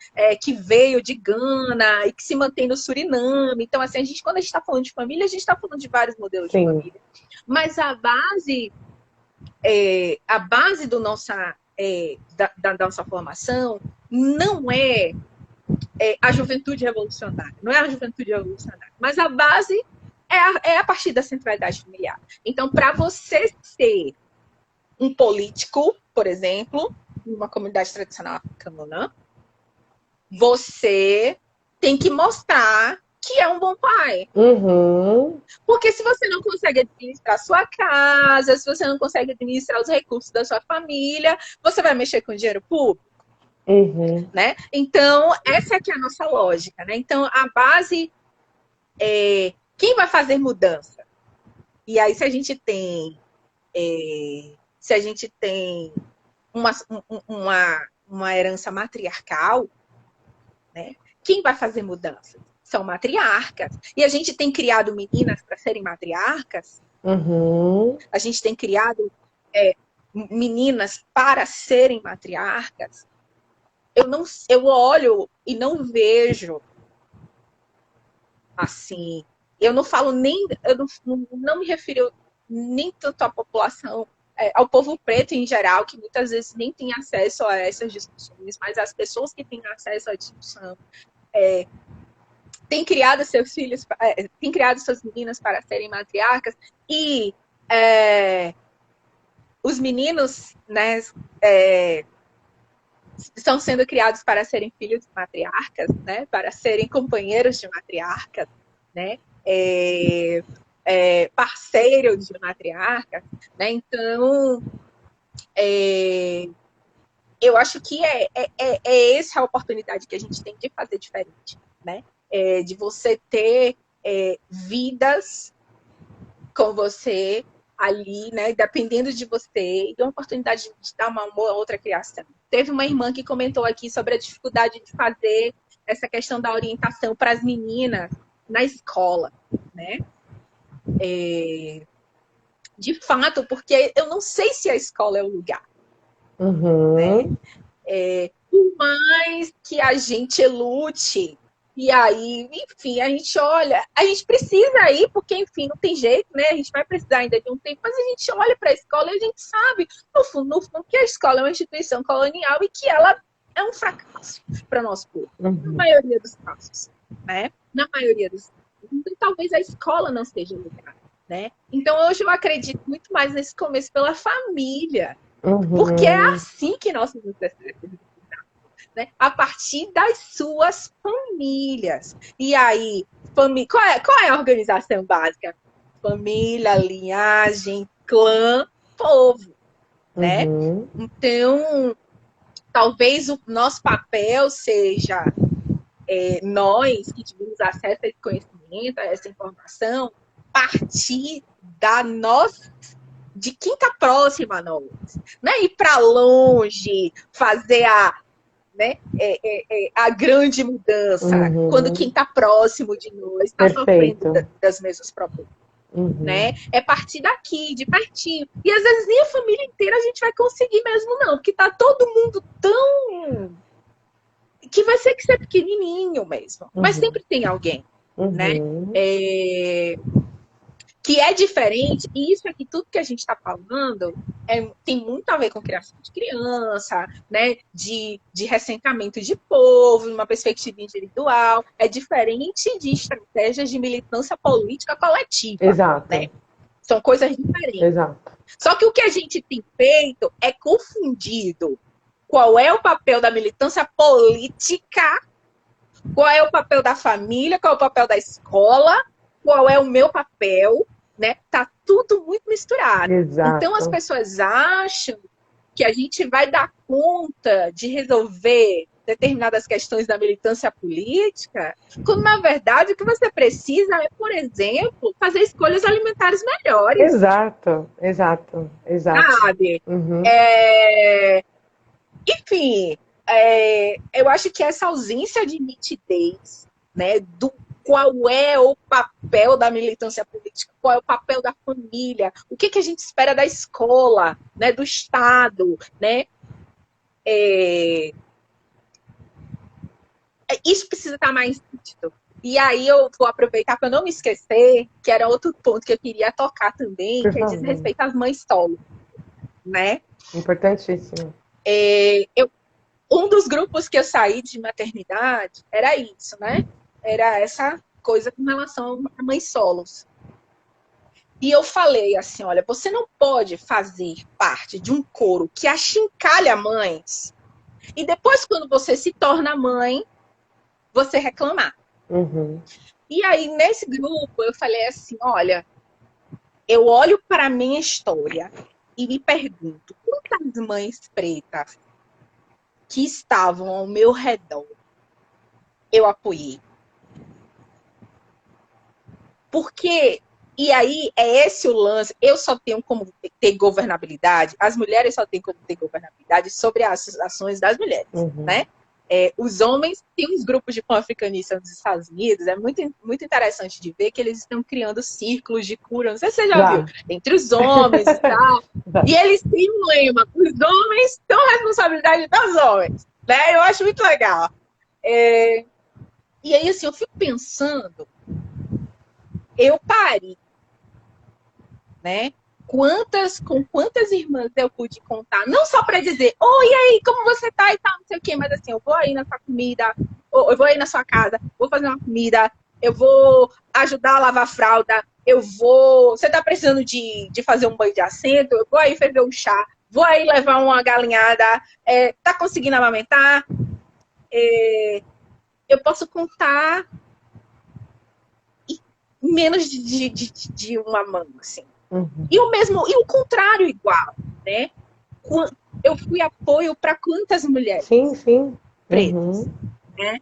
que veio de Gana e que se mantém no Suriname. Então, assim, quando a gente está falando de família, a gente está falando de vários modelos de família. Mas a base da nossa formação não é a juventude revolucionária, não é a juventude revolucionária, mas a base é a partir da centralidade familiar. Então, para você ser um político, por exemplo, numa comunidade tradicional africana, você tem que mostrar que é um bom pai. Porque se você não consegue administrar a sua casa, se você não consegue administrar os recursos da sua família, você vai mexer com dinheiro público? Né? Então, essa aqui é a nossa lógica. Né? Então, a base é quem vai fazer mudança? E aí, se a gente tem uma herança matriarcal, né? Quem vai fazer mudança? São matriarcas. E a gente tem criado meninas para serem matriarcas. A gente tem criado meninas para serem matriarcas. Eu olho e não vejo assim. Eu não falo nem. Eu não me refiro nem tanto à população, ao povo preto em geral, que muitas vezes nem tem acesso a essas discussões, mas as pessoas que têm acesso à discussão têm criado seus filhos, têm criado suas meninas para serem matriarcas, e os meninos, né, estão sendo criados para serem filhos de matriarcas, né, para serem companheiros de matriarcas, né, parceiros de matriarcas, né? Então, eu acho que essa a oportunidade que a gente tem de fazer diferente, né? De você ter vidas com você ali, né? Dependendo de você, e uma oportunidade de dar uma outra criação. Teve uma irmã que comentou aqui sobre a dificuldade de fazer essa questão da orientação para as meninas na escola, né? De fato, porque eu não sei se a escola é o lugar. Né? Por mais que a gente lute, e aí, enfim, a gente olha, a gente precisa ir, porque, enfim, não tem jeito, né? A gente vai precisar ainda de um tempo, mas a gente olha para a escola e a gente sabe, no fundo, que a escola é uma instituição colonial e que ela é um fracasso para o nosso povo, na maioria dos casos, né? Na maioria dos casos. Então, talvez a escola não seja o lugar. né? Então, hoje eu acredito muito mais nesse começo pela família, porque é Uhum. assim que nossos ancestrais, né? A partir das suas famílias. E aí, qual é a organização básica? Família, linhagem, clã, povo, né? Uhum. Então, talvez o nosso papel seja nós que tivemos acesso a esse conhecimento, a essa informação, partir da nossa de quem está próxima a nós, não é ir para longe, fazer né, a grande mudança, quando quem Uhum. está próximo de nós está sofrendo Perfeito. das mesmas problemas. Uhum. Né? É partir daqui, de pertinho. E às vezes nem a família inteira a gente vai conseguir mesmo, não, porque tá todo mundo tão. Que vai ser que ser pequenininho mesmo. Mas Uhum. sempre tem alguém, né? Uhum. Que é diferente, e isso aqui, tudo que a gente está falando, tem muito a ver com criação de criança, né? De ressentamento de povo, numa perspectiva individual. É diferente de estratégias de militância política coletiva, Exato. né? São coisas diferentes. Exato. Só que o que a gente tem feito é confundido qual é o papel da militância política, qual é o papel da família, qual é o papel da escola, qual é o meu papel, né? Tá tudo muito misturado. Então as Exato. pessoas acham que a gente vai dar conta de resolver determinadas questões da militância política, quando na verdade o que você precisa é, por exemplo, fazer escolhas alimentares melhores, Exato. Exato. Exato. sabe? Uhum. Enfim, eu acho que essa ausência de nitidez, né, do qual é o papel da militância política, qual é o papel da família, o que a gente espera da escola, né, do Estado, né, isso precisa estar mais nítido. E aí eu vou aproveitar para não me esquecer, que era outro ponto que eu queria tocar também, Por que diz favor. respeito às mães solo, né? Importantíssimo. Um dos grupos que eu saí de maternidade era isso, né? Era essa coisa com relação a mães solos. E eu falei assim, olha, você não pode fazer parte de um coro que achincalha mães e depois, quando você se torna mãe, você reclamar. Uhum. E aí, nesse grupo, eu falei assim, olha, eu olho para a minha história e me pergunto, quantas mães pretas que estavam ao meu redor eu apoiei? Porque, e aí, é esse o lance, eu só tenho como ter governabilidade, as mulheres só têm como ter governabilidade sobre as ações das mulheres, Uhum. né? Os homens têm uns grupos de pan-africanistas nos Estados Unidos, é muito, muito interessante de ver que eles estão criando círculos de cura, não sei se você já viu, Já. entre os homens e tal, Já. e eles têm um lema, os homens têm a responsabilidade dos homens, né? Eu acho muito legal. E aí, assim, eu fico pensando, eu pari, né? Com quantas irmãs eu pude contar, não só para dizer, oi, e aí, como você tá e tal, não sei o quê, mas assim, eu vou aí na sua comida, eu vou aí na sua casa, vou fazer uma comida, eu vou ajudar a lavar a fralda, você tá precisando de fazer um banho de assento, eu vou aí fazer um chá, vou aí levar uma galinhada, tá conseguindo amamentar? Eu posso contar menos de uma mão, assim. Uhum. E o contrário igual, né? Eu fui apoio para quantas mulheres Sim, sim. pretas, Uhum. né?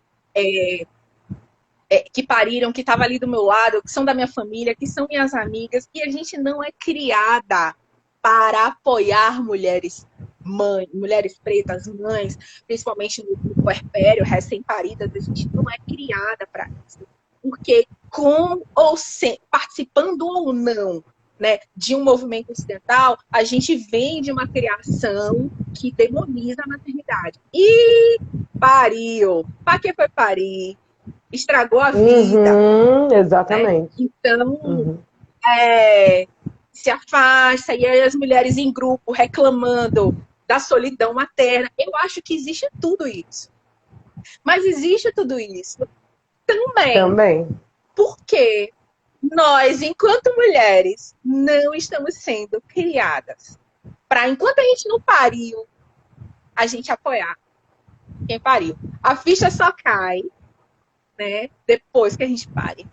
Que pariram, que estavam ali do meu lado, que são da minha família, que são minhas amigas, e a gente não é criada para apoiar mulheres mulheres pretas, mães, principalmente no puerpério, recém-paridas, a gente não é criada para isso. Porque com ou sem, participando ou não, né, de um movimento ocidental, a gente vem de uma criação que demoniza a maternidade. E pariu. Para que foi parir? Estragou a vida, Uhum. né? Exatamente. Então, Uhum. se afasta, e aí as mulheres em grupo reclamando da solidão materna. Eu acho que existe tudo isso. Mas existe tudo isso também. Também. Por quê? nós, enquanto mulheres, não estamos sendo criadas para, enquanto a gente não pariu, a gente apoiar quem pariu. A ficha só cai, né, depois que a gente pare.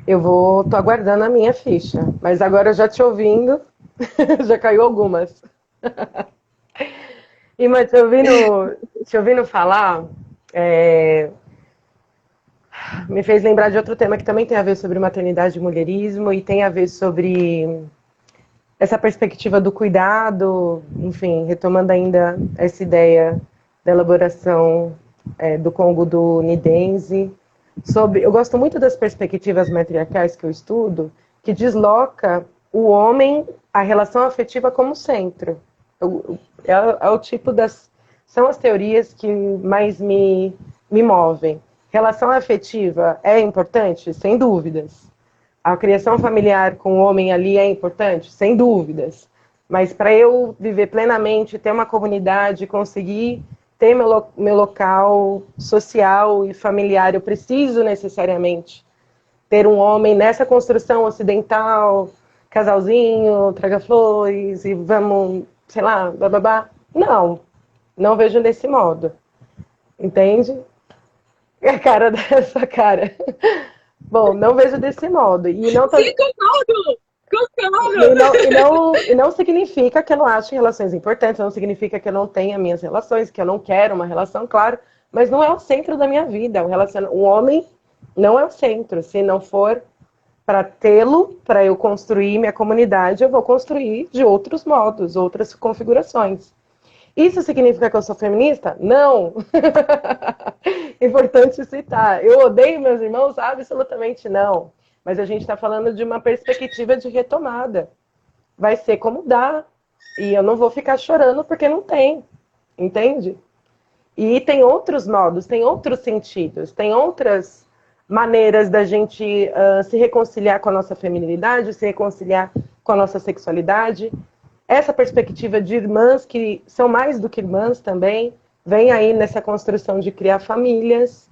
Tô aguardando a minha ficha, mas agora já te ouvindo, já caiu algumas. E, mas te ouvindo falar, é, me fez lembrar de outro tema que também tem a ver sobre maternidade e mulherismo e tem a ver sobre essa perspectiva do cuidado, enfim, retomando ainda essa ideia da elaboração do Congo do Nidense. Eu gosto muito das perspectivas matriarcais que eu estudo, que desloca o homem, a relação afetiva como centro. É o tipo das... São as teorias que mais me movem. Relação afetiva é importante? Sem dúvidas. A criação familiar com o homem ali é importante? Sem dúvidas. Mas para eu viver plenamente, ter uma comunidade, conseguir ter meu local social e familiar, eu preciso necessariamente ter um homem nessa construção ocidental, casalzinho, traga flores e vamos, sei lá, bababá. Não, não vejo desse modo. Entende? A cara dessa cara. Bom, não vejo desse modo. Sim, concordo! E não significa que eu não ache relações importantes, não significa que eu não tenha minhas relações, que eu não quero uma relação, claro, mas não é o centro da minha vida. O homem não é o centro. Se não for para tê-lo, para eu construir minha comunidade, eu vou construir de outros modos, outras configurações. Isso significa que eu sou feminista? Não! Importante citar. Eu odeio meus irmãos? Absolutamente não. Mas a gente está falando de uma perspectiva de retomada. Vai ser como dá. E eu não vou ficar chorando porque não tem. Entende? E tem outros modos, tem outros sentidos, tem outras maneiras da gente se reconciliar com a nossa feminilidade, se reconciliar com a nossa sexualidade. Essa perspectiva de irmãs, que são mais do que irmãs também, vem aí nessa construção de criar famílias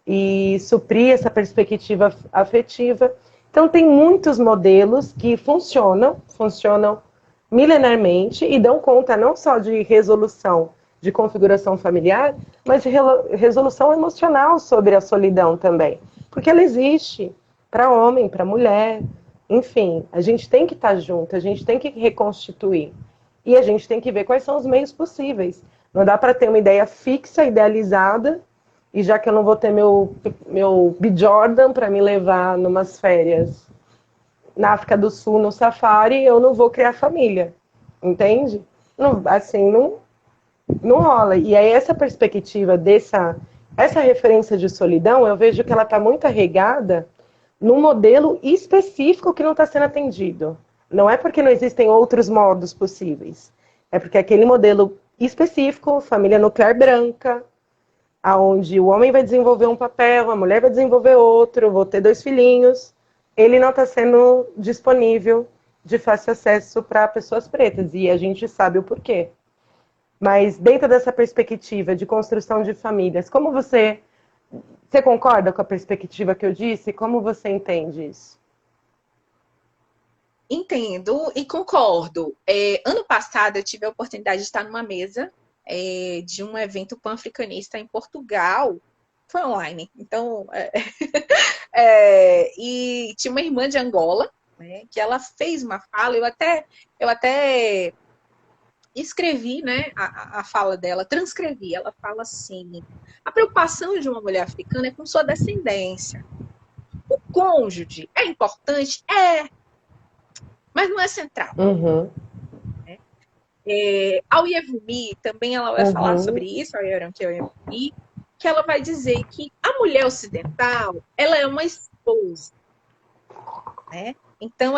e suprir essa perspectiva afetiva. Então, tem muitos modelos que funcionam milenarmente e dão conta não só de resolução de configuração familiar, mas de resolução emocional sobre a solidão também. Porque ela existe para homem, para mulher, enfim, a gente tem que estar junto, a gente tem que reconstituir. E a gente tem que ver quais são os meios possíveis. Não dá para ter uma ideia fixa, idealizada, e já que eu não vou ter meu B-Jordan para me levar numas férias na África do Sul, no safari, eu não vou criar família. Entende? Não, assim, não rola. E aí essa perspectiva essa referência de solidão, eu vejo que ela está muito arraigada num modelo específico que não está sendo atendido. Não é porque não existem outros modos possíveis. É porque aquele modelo específico, família nuclear branca, aonde o homem vai desenvolver um papel, a mulher vai desenvolver outro, vou ter 2 filhinhos, ele não está sendo disponível de fácil acesso para pessoas pretas. E a gente sabe o porquê. Mas dentro dessa perspectiva de construção de famílias, como você concorda com a perspectiva que eu disse? Como você entende isso? Entendo e concordo. Ano passado eu tive a oportunidade de estar numa mesa de um evento pan-africanista em Portugal. Foi online. Então, e tinha uma irmã de Angola, né, que ela fez uma fala, eu até escrevi, né, a fala dela, transcrevi. Ela fala assim: a preocupação de uma mulher africana é com sua descendência. O cônjuge é importante? Mas não é central. Uhum. Né? A Oyevumi, também ela vai falar sobre isso, a Oyevumi, que ela vai dizer que a mulher ocidental, ela é uma esposa. Né? Então,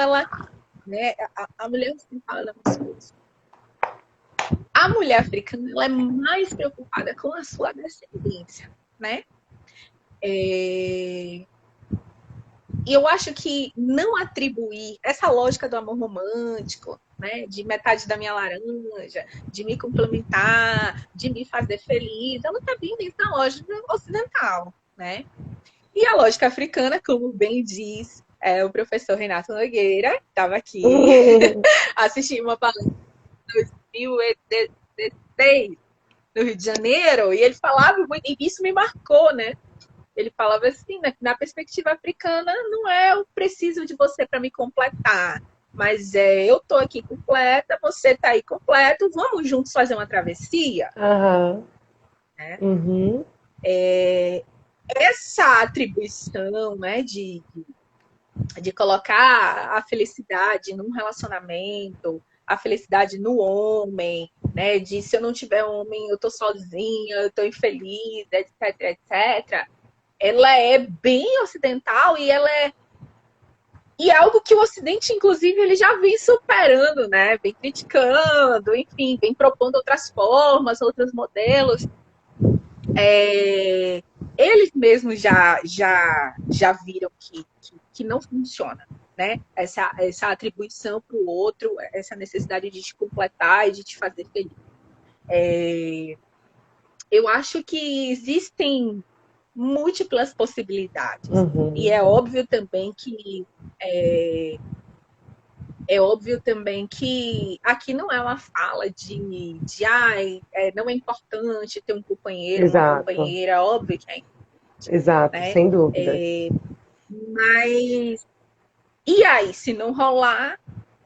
né, a mulher ocidental ela é uma esposa. A mulher africana ela é mais preocupada com a sua descendência. Né? E eu acho que não atribuir essa lógica do amor romântico, né, de metade da minha laranja, de me complementar, de me fazer feliz, ela está vindo da lógica ocidental, né? E a lógica africana, como bem diz o professor Renato Nogueira, estava aqui, assisti uma palestra em 2016 no Rio de Janeiro, e ele falava muito, e isso me marcou, né? Ele falava assim, né, na perspectiva africana, não é eu preciso de você para me completar, mas eu tô aqui completa, você tá aí completo, vamos juntos fazer uma travessia? Aham. Né? Uhum. Essa atribuição, né, de colocar a felicidade num relacionamento, a felicidade no homem, né, de se eu não tiver homem, eu tô sozinha, eu tô infeliz, etc, etc. Ela é bem ocidental e é algo que o Ocidente, inclusive, ele já vem superando, né? Vem criticando, enfim, vem propondo outras formas, outros modelos. Eles mesmos já viram que não funciona, né? Essa atribuição para o outro, essa necessidade de te completar e de te fazer feliz. Eu acho que existem múltiplas possibilidades. Uhum. E é óbvio também que aqui não é uma fala de não é importante ter um companheiro, uma Exato. companheira, é óbvio que é, Exato, né? sem dúvidas. Mas e aí, se não rolar,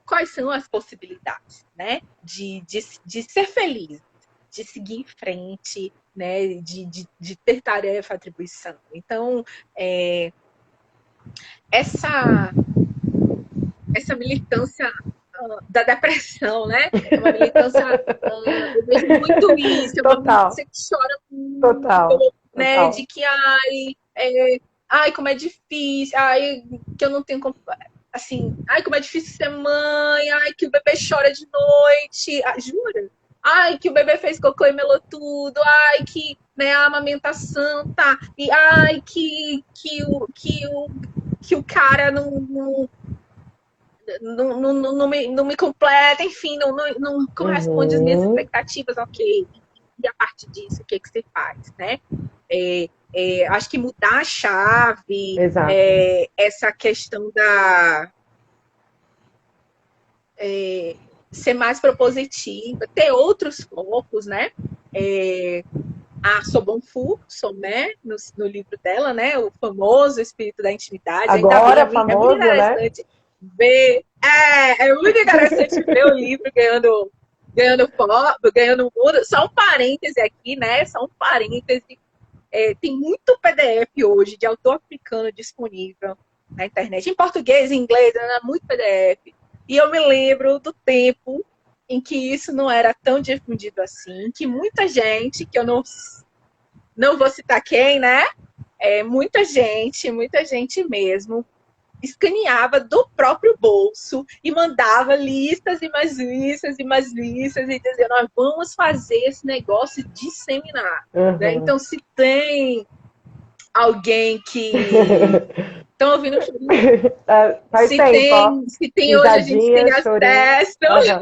quais são as possibilidades, né? De ser feliz, de seguir em frente, né? De ter tarefa, atribuição. Então, essa militância da depressão, né? É uma militância, eu vejo muito isso, é uma Total, militância que chora total, muito, né? total. De que, ai, como é difícil, ai, que eu não tenho assim, ai, como é difícil ser mãe, ai, que o bebê chora de noite, jura? Ai, que o bebê fez cocô e melou tudo, ai, que né, a amamentação, tá, e ai, que o cara não me completa, enfim, não corresponde às minhas Uhum. expectativas, ok. E a partir disso, o que você faz, né? Acho que mudar a chave, Exato. essa questão ser mais propositiva, ter outros focos, né? A Sobon Fu, Somé, no livro dela, né? O famoso Espírito da Intimidade. Ainda bem, Agora é muito famoso, né? interessante ver. É muito interessante ver o livro ganhando mundo. Só um parêntese aqui, né? Só um parêntese. Tem muito PDF hoje de autor africano disponível na internet, em português, em inglês, né? Muito PDF. E eu me lembro do tempo em que isso não era tão difundido assim, que muita gente, que eu não vou citar quem, né? Muita gente mesmo, escaneava do próprio bolso e mandava listas e mais listas e mais listas e dizia, nós vamos fazer esse negócio disseminar. Né? Uhum. Então, se tem alguém que... Estão ouvindo o chorinho? Faz tempo, ó. Se tem hoje a gente tem Risadinha, chorinho. acesso, Uhum.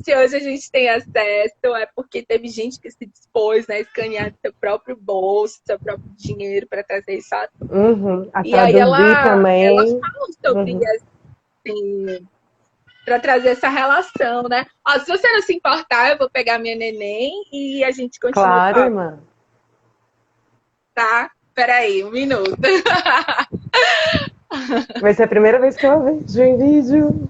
se hoje a gente tem acesso, é porque teve gente que se dispôs, né, a escanear seu próprio bolso, seu próprio dinheiro para trazer isso. Uhum. A E aí traduzir ela também. fala sobre Uhum. assim, para trazer essa relação, né? Ó, se você não se importar, eu vou pegar minha neném e a gente continua o Claro, papo, irmã. tá? Peraí, um minuto. Vai ser a primeira vez que eu vejo em vídeo.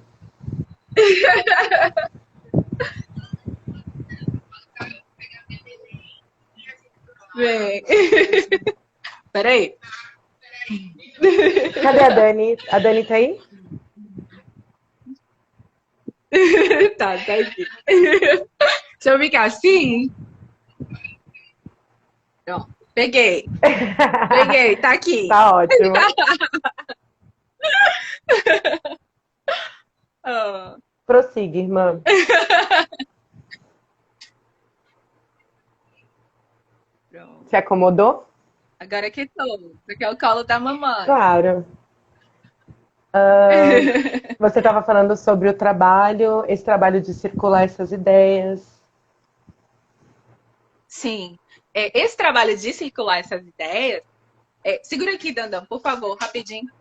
Vem. Peraí. Cadê a Dani? A Dani tá aí? Tá aqui. Deixa eu ficar assim. Pronto. Peguei, tá aqui. Tá ótimo. Oh. Prossiga, irmã. Pronto. Se acomodou? Agora que tô, porque é o colo da mamãe. Claro. Você estava falando sobre o trabalho, esse trabalho de circular essas ideias. Sim. Esse trabalho de circular essas ideias. Segura aqui, Dandão, por favor, rapidinho.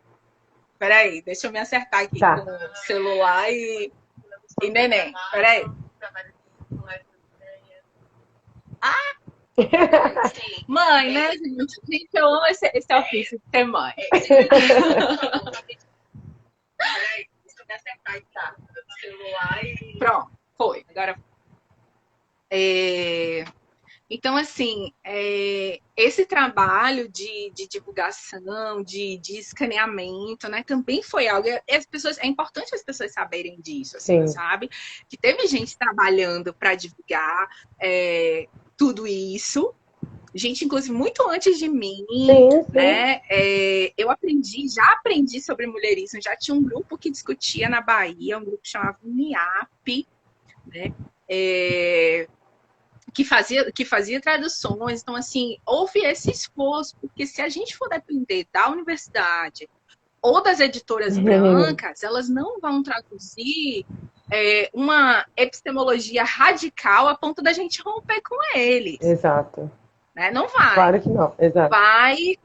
Peraí, deixa eu me acertar aqui Tá. com o celular e neném. Peraí. Ah, mãe, né, gente? Gente, eu amo esse ofício de ser mãe. Peraí, deixa eu me acertar aqui, tá? Celular e... Pronto, foi. Agora... Então, assim, esse trabalho de divulgação, de escaneamento, né, também foi algo. As pessoas, é importante as pessoas saberem disso, assim, Sim. sabe? Que teve gente trabalhando para divulgar tudo isso. Gente, inclusive, muito antes de mim, Sim, sim. né? Eu já aprendi sobre mulherismo, já tinha um grupo que discutia na Bahia, um grupo chamado NIAP, né? Que fazia traduções. Então, assim, houve esse esforço, porque se a gente for depender da universidade ou das editoras brancas, elas não vão traduzir uma epistemologia radical a ponto da gente romper com eles. Exato. Né? Não vai. Claro que não, exato. Vai,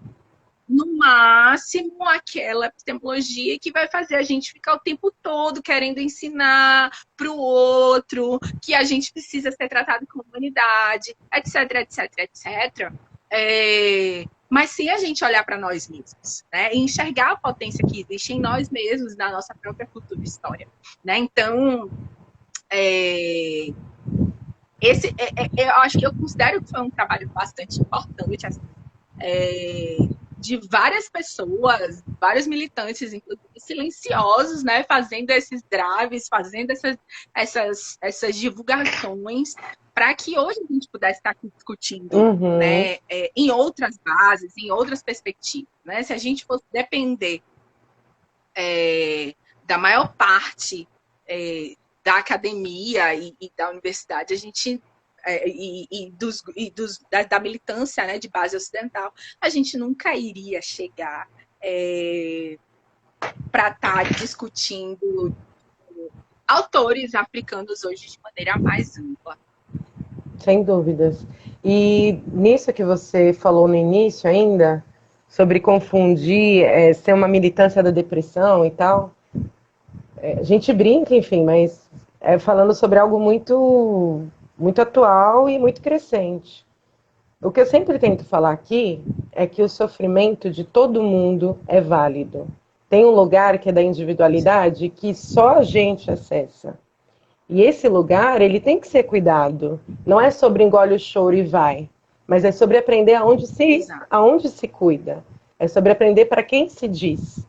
no máximo, aquela epistemologia que vai fazer a gente ficar o tempo todo querendo ensinar para o outro que a gente precisa ser tratado com humanidade, etc, etc, etc. Mas sem a gente olhar para nós mesmos, né? E enxergar a potência que existe em nós mesmos, na nossa própria cultura e história. Né? Então, eu acho que eu considero que foi um trabalho bastante importante, assim, de várias pessoas, vários militantes, inclusive silenciosos, né, fazendo esses drives, fazendo essas divulgações, para que hoje a gente pudesse estar aqui discutindo, né, em outras bases, em outras perspectivas. Né? Se a gente fosse depender da maior parte da academia e da universidade, a gente da militância, né, de base ocidental, a gente nunca iria chegar para estar discutindo autores africanos hoje de maneira mais ampla. Sem dúvidas. E nisso que você falou no início ainda, sobre confundir ser uma militância da depressão e tal, a gente brinca, enfim, mas falando sobre algo muito, muito atual e muito crescente. O que eu sempre tento falar aqui é que o sofrimento de todo mundo é válido. Tem um lugar que é da individualidade que só a gente acessa. E esse lugar, ele tem que ser cuidado. Não é sobre engole o choro e vai, mas é sobre aprender aonde se cuida. É sobre aprender para quem se diz.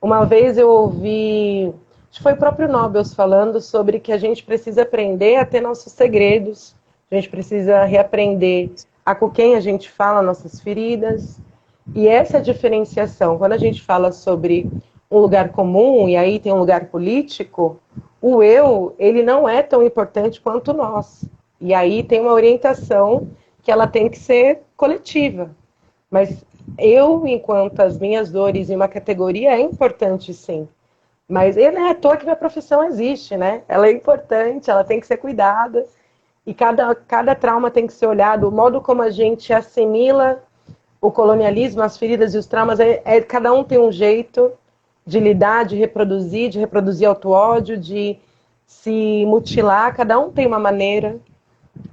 Uma vez eu ouvi, acho que foi o próprio Nobel falando sobre que a gente precisa aprender a ter nossos segredos, a gente precisa reaprender com quem a gente fala nossas feridas. E essa diferenciação, quando a gente fala sobre um lugar comum, e aí tem um lugar político, o eu, ele não é tão importante quanto nós. E aí tem uma orientação que ela tem que ser coletiva. Mas eu, enquanto as minhas dores em uma categoria, é importante sim. Mas não é à toa que minha profissão existe, né? Ela é importante, ela tem que ser cuidada. E cada trauma tem que ser olhado. O modo como a gente assimila o colonialismo, as feridas e os traumas, cada um tem um jeito de lidar, de reproduzir auto-ódio, de se mutilar, cada um tem uma maneira.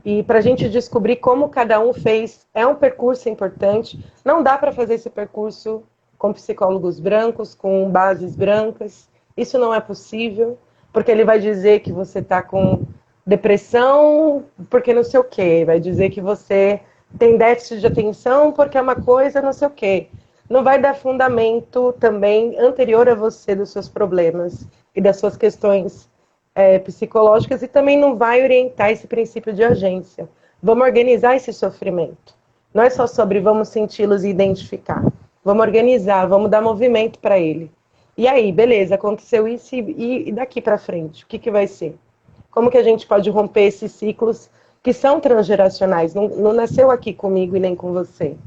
E para a gente descobrir como cada um fez, é um percurso importante. Não dá para fazer esse percurso com psicólogos brancos, com bases brancas. Isso não é possível, porque ele vai dizer que você está com depressão porque não sei o quê, vai dizer que você tem déficit de atenção porque é uma coisa não sei o quê. Não vai dar fundamento também anterior a você dos seus problemas e das suas questões psicológicas, e também não vai orientar esse princípio de agência. Vamos organizar esse sofrimento. Não é só sobre vamos senti-los e identificar. Vamos organizar, vamos dar movimento para ele. E aí, beleza, aconteceu isso e daqui para frente, o que vai ser? Como que a gente pode romper esses ciclos que são transgeracionais? Não nasceu aqui comigo e nem com você.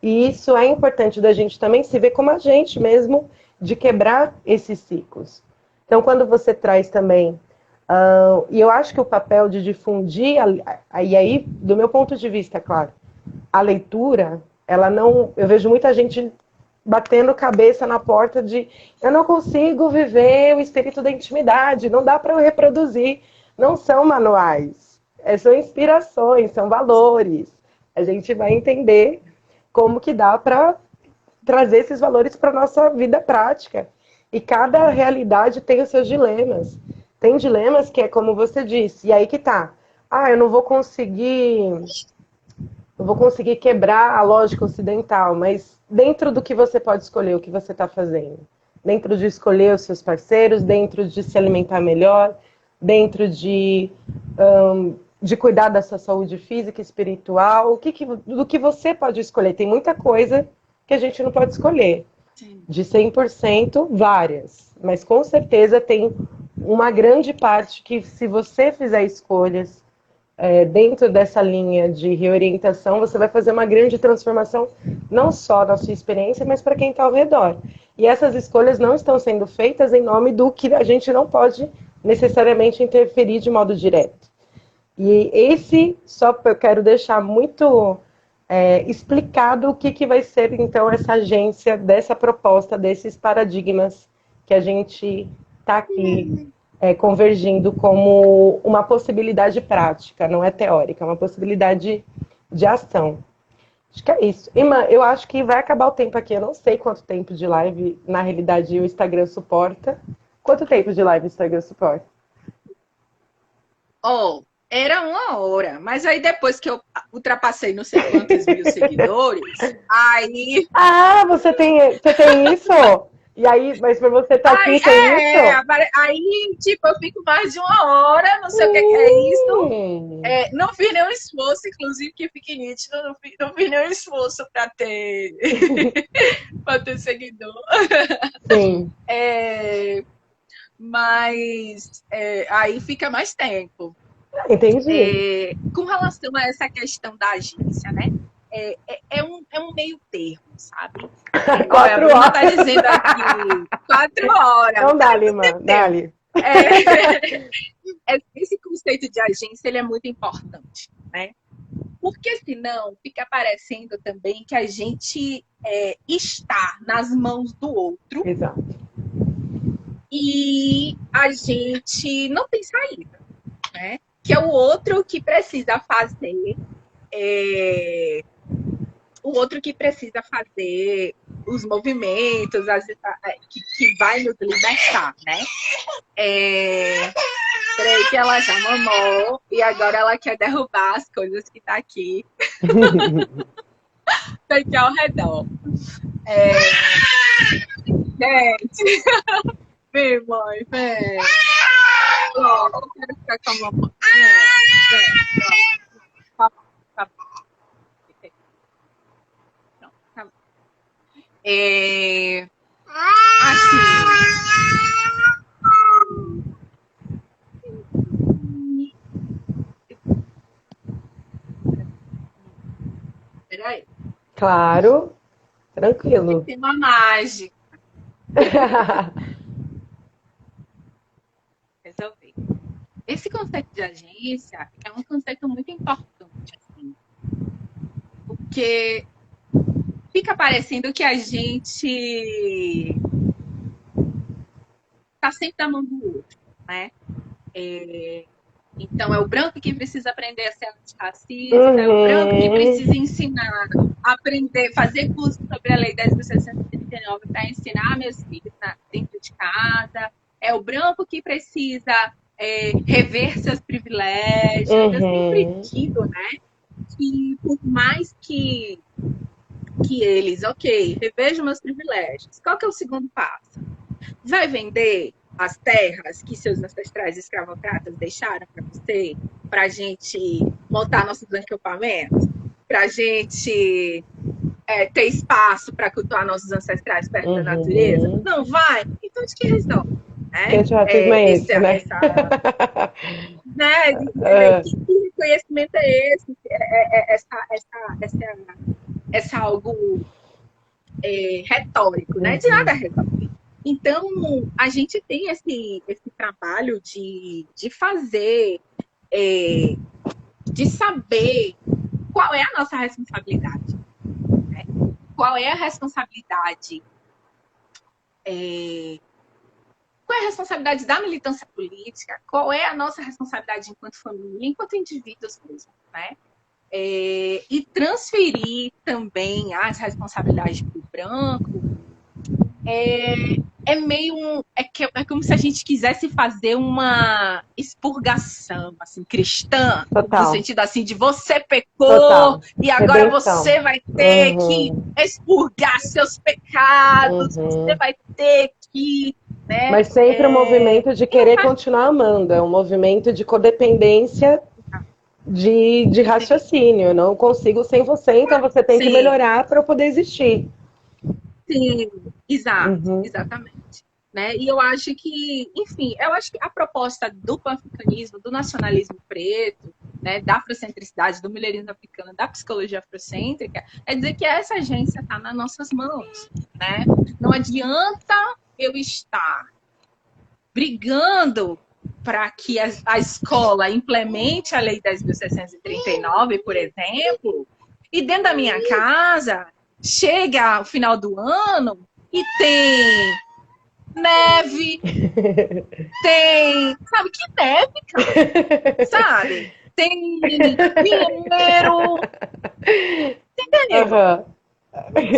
E isso é importante da gente também se ver como agente mesmo de quebrar esses ciclos. Então, quando você traz também... e eu acho que o papel de difundir... E aí, do meu ponto de vista, claro, a leitura, ela não... Eu vejo muita gente batendo cabeça na porta de eu não consigo viver o espírito da intimidade, não dá para eu reproduzir. Não são manuais, são inspirações, são valores. A gente vai entender como que dá para trazer esses valores para a nossa vida prática. E cada realidade tem os seus dilemas. Tem dilemas que é como você disse, e aí que tá. Ah, eu não vou conseguir quebrar a lógica ocidental, mas dentro do que você pode escolher, o que você está fazendo. Dentro de escolher os seus parceiros, dentro de se alimentar melhor, dentro de cuidar da sua saúde física e espiritual, do que você pode escolher. Tem muita coisa que a gente não pode escolher. Sim. De 100%, várias. Mas com certeza tem uma grande parte que, se você fizer escolhas dentro dessa linha de reorientação, você vai fazer uma grande transformação, não só na sua experiência, mas para quem está ao redor. E essas escolhas não estão sendo feitas em nome do que a gente não pode necessariamente interferir de modo direto. E só eu quero deixar muito explicado o que vai ser, então, essa agência dessa proposta, desses paradigmas que a gente está aqui convergindo como uma possibilidade prática, não é teórica, é uma possibilidade de ação. Acho que é isso. Irmã, eu acho que vai acabar o tempo aqui. Eu não sei quanto tempo de live, na realidade, o Instagram suporta. Quanto tempo de live o Instagram suporta? Era 1 hora, mas aí depois que eu ultrapassei não sei quantos mil seguidores, aí... Ah, você tem isso? E aí, mas pra você estar aqui, tem isso? Aí, tipo, eu fico mais de 1 hora, não sei o que é isso. Não fiz nenhum esforço, inclusive, que fique nítido, não fiz nenhum esforço para ter, para ter seguidor. Sim. Mas aí fica mais tempo. Entendi. Com relação a essa questão da agência, né? É um meio termo, sabe? 4 horas. Tá Tá dizendo aqui 4 horas. Então, dá-lhe, mano, dá-lhe. Esse conceito de agência ele é muito importante, né? Porque senão fica parecendo também que a gente está nas mãos do outro. Exato. E a gente não tem saída, né? Que é o outro que precisa fazer os movimentos que vai nos libertar, né? Peraí que ela já mamou e agora ela quer derrubar as coisas que tá aqui. Tá aqui ao redor. Gente, vem, mãe, vem. Eu quero ficar com a mamãe. Vem. Tá bom. Tá bom. Peraí. Claro, tranquilo. Tem uma mágica. Resolvi. Esse conceito de agência é um conceito muito importante, assim, porque fica parecendo que a gente está sempre na mão do outro, né? Então, é o branco que precisa aprender a ser antirracista, é o branco que precisa ensinar, aprender, fazer curso sobre a Lei 10.639 para ensinar meus filhos dentro de casa, é o branco que precisa rever seus privilégios. Eu sempre digo, né, que por mais que eles, revejam meus privilégios, qual que é o segundo passo? Vai vender as terras que seus ancestrais escravocratas deixaram para você, para a gente montar nossos acampamentos, para a gente ter espaço para cultuar nossos ancestrais perto da natureza? Não vai? Então, de que resolve? Que racismo é esse, né? Que reconhecimento é esse? Essa algo retórico, né? De nada resolve. Então, a gente tem esse trabalho de fazer, de saber qual é a nossa responsabilidade. Né? qual é a responsabilidade? Qual é a responsabilidade da militância política? Qual é a nossa responsabilidade enquanto família, enquanto indivíduos mesmo, né? E transferir também as responsabilidades para o branco é como se a gente quisesse fazer uma expurgação assim, cristã, Total. no sentido assim de você pecou Total. e agora Redenção. você vai ter que expurgar seus pecados, você vai ter que, né? Mas sempre um movimento de querer continuar amando, é um movimento de codependência de raciocínio. Eu não consigo sem você, então você tem que melhorar para eu poder existir. Sim, exato, exatamente. Né? E eu acho que, enfim, eu acho que a proposta do pan-africanismo, do nacionalismo preto, né, da afrocentricidade, do mulherismo africano, da psicologia afrocêntrica, é dizer que essa agência está nas nossas mãos. Né? Não adianta eu estar brigando para que a escola implemente a Lei 10.639, por exemplo, e dentro da minha casa chega o final do ano e tem neve, tem... Sabe, que neve, cara? Sabe? Tem dinheiro, entendeu?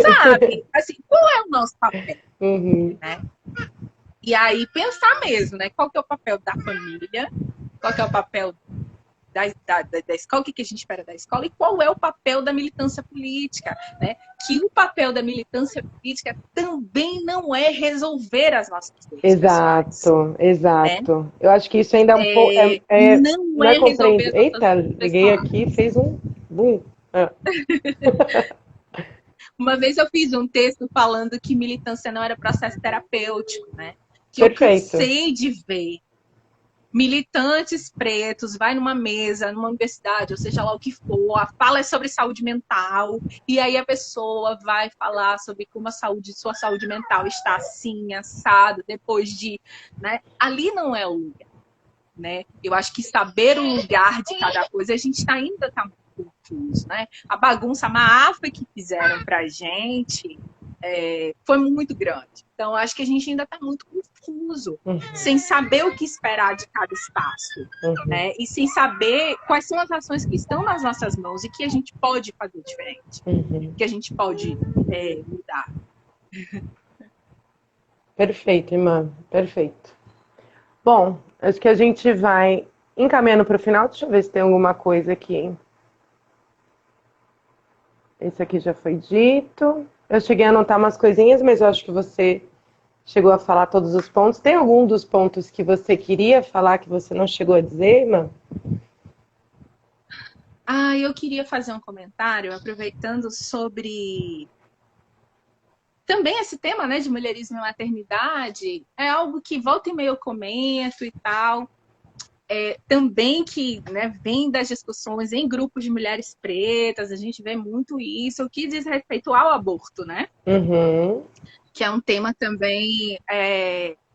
Sabe? Assim, qual é o nosso papel? Né? E aí pensar mesmo, né? Qual que é o papel da família? Qual que é o papel da escola, o que a gente espera da escola e qual é o papel da militância política, né? Que o papel da militância política também não é resolver as nossas coisas. Exato, pessoais, exato. Né? Não acho que isso ainda é um pouco. Não é compreendido. Eita, liguei pessoais. aqui e fez um boom. Uma vez eu fiz um texto falando que militância não era processo terapêutico, né? Que Perfeito. eu cansei de ver militantes pretos, vai numa mesa, numa universidade, ou seja lá o que for, fala sobre saúde mental, e aí a pessoa vai falar sobre como sua saúde mental está assim, assado, depois de... Né? Ali não é o lugar. Né? Eu acho que saber o lugar de cada coisa, a gente ainda está muito confuso. Né? A bagunça, a máfia que fizeram para a gente foi muito grande. Então, acho que a gente ainda está muito confuso, sem saber o que esperar de cada espaço, né? E sem saber quais são as ações que estão nas nossas mãos e que a gente pode fazer diferente, que a gente pode mudar. Perfeito, irmã, perfeito. Bom, acho que a gente vai encaminhando para o final. Deixa eu ver se tem alguma coisa aqui. Esse aqui já foi dito. Eu cheguei a anotar umas coisinhas, mas eu acho que você chegou a falar todos os pontos. Tem algum dos pontos que você queria falar que você não chegou a dizer, irmã? Eu queria fazer um comentário, aproveitando sobre também esse tema, né, de mulherismo e maternidade. É algo que volta e meia eu comento e tal. Também que, né, vem das discussões em grupos de mulheres pretas, a gente vê muito isso, o que diz respeito ao aborto, né? Que é um tema também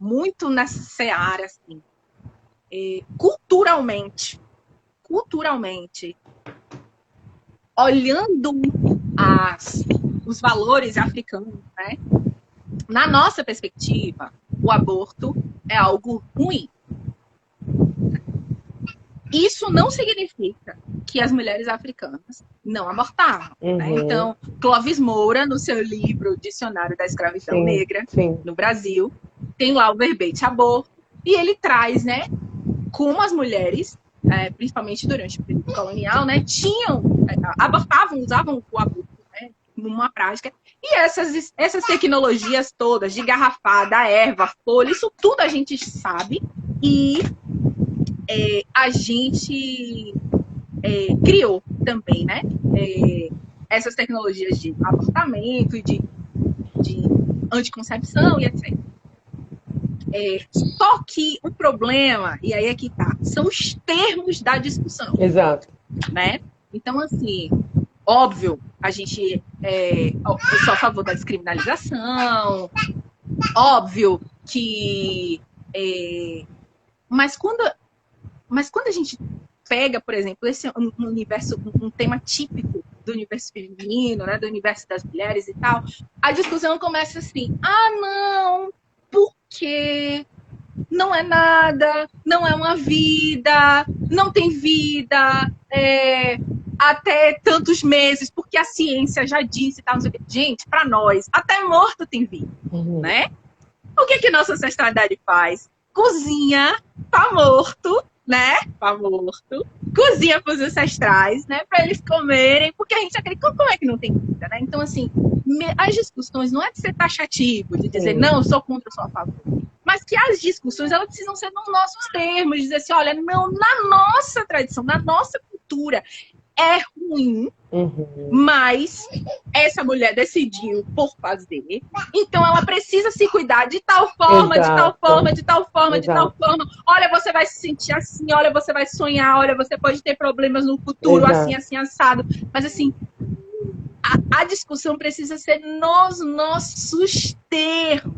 muito nessa seara, assim. Culturalmente, olhando os valores africanos, né? Na nossa perspectiva, o aborto é algo ruim. Isso não significa que as mulheres africanas não abortavam. Né? Então, Clovis Moura, no seu livro Dicionário da Escravidão Negra, no Brasil, tem lá o verbete aborto, e ele traz, né, como as mulheres, principalmente durante o período colonial, né, abortavam, usavam o aborto, né, numa prática, e essas tecnologias todas de garrafada, erva, folha, isso tudo a gente sabe, e a gente criou também, né? Essas tecnologias de abortamento e de anticoncepção e etc. Só que o problema, e aí é que tá, são os termos da discussão. Exato. Né? Então, assim, óbvio, eu sou a favor da descriminalização, óbvio que... Mas quando a gente pega, por exemplo, esse universo, um tema típico do universo feminino, né, do universo das mulheres e tal, a discussão começa assim: ah, não, porque não é nada, não é uma vida, não tem vida, até tantos meses, porque a ciência já disse, tal, não sei o quê. Gente, para nós, até morto tem vida, né? O que nossa ancestralidade faz? Cozinha para morto, né? Para morto. Cozinha para os ancestrais, né? Para eles comerem, porque a gente acredita, como é que não tem vida, né? Então, assim, as discussões não é de ser taxativo, de dizer, não, eu sou contra, eu sou a favor. Mas que as discussões, elas precisam ser nos nossos termos, dizer assim, olha, não, na nossa tradição, na nossa cultura, é ruim, mas essa mulher decidiu por fazer, então ela precisa se cuidar de tal forma, de tal forma, de tal forma, de tal forma. Olha, você vai se sentir assim, olha, você vai sonhar, olha, você pode ter problemas no futuro, assim, assim, assado. Mas assim, a discussão precisa ser nos nossos termos.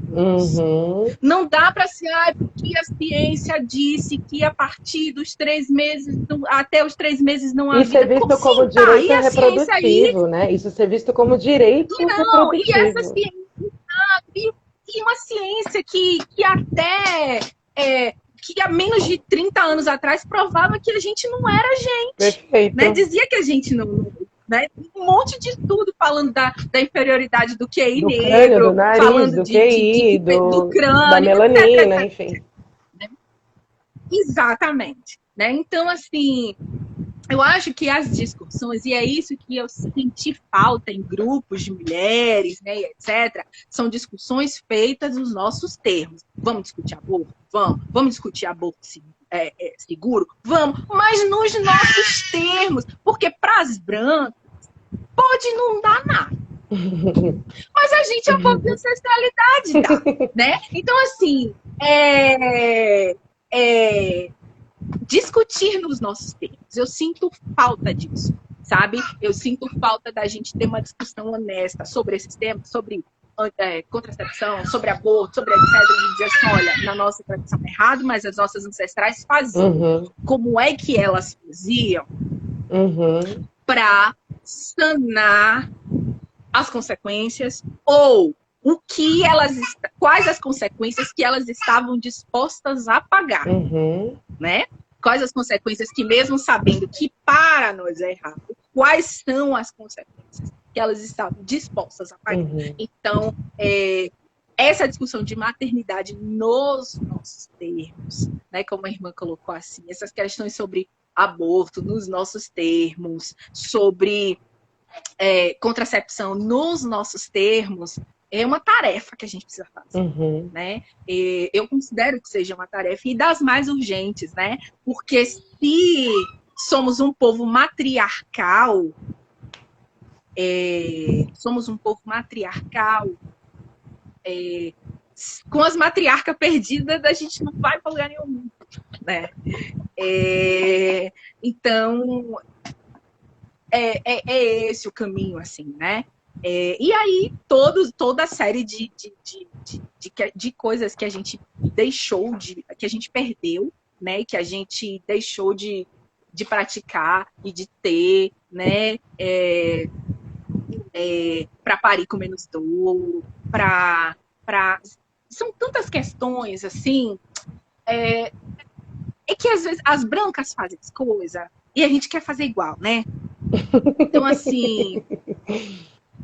Não dá para ser, porque a ciência disse que a partir dos 3 meses, até os 3 meses não há vida. Isso é visto como direito reprodutivo, né? Isso é visto como direito reprodutivo. E essa ciência, e uma ciência que até que há menos de 30 anos atrás provava que a gente não era gente. Perfeito. Né? Dizia que a gente não... Né? Um monte de tudo falando da inferioridade do QI do negro, crânio, do nariz, falando do QI, do crânio, da melanina, enfim. Né? Exatamente. Né? Então, assim, eu acho que as discussões, e é isso que eu senti falta em grupos de mulheres, né, etc., são discussões feitas nos nossos termos. Vamos discutir aborto? Vamos discutir aborto seguro? Vamos, mas nos nossos termos, porque para as brancas pode não dar nada. Mas a gente é um pouco de ancestralidade, tá? Né? Então, assim, discutir nos nossos termos. Eu sinto falta disso, sabe? Eu sinto falta da gente ter uma discussão honesta sobre esses temas, sobre contracepção, sobre aborto, sobre etc. E dizer assim, olha, na nossa tradição é errado, mas as nossas ancestrais faziam. Como é que elas faziam para sanar as consequências ou quais as consequências que elas estavam dispostas a pagar, né? Quais as consequências que, mesmo sabendo que para nós é errado, quais são as consequências que elas estavam dispostas a pagar. Então, essa discussão de maternidade nos nossos termos, né, como a irmã colocou assim, essas questões sobre aborto nos nossos termos, sobre contracepção nos nossos termos, é uma tarefa que a gente precisa fazer, né? Eu considero que seja uma tarefa e das mais urgentes, né? Porque se somos um povo matriarcal, com as matriarcas perdidas, a gente não vai para lugar nenhum, né? Então, é esse o caminho, assim, né? E aí, toda a série de coisas que a gente deixou, que a gente perdeu, né? Que a gente deixou de praticar e de ter, né? Para parir com menos dor, são tantas questões, assim, que às vezes as brancas fazem as coisas e a gente quer fazer igual, né? Então, assim,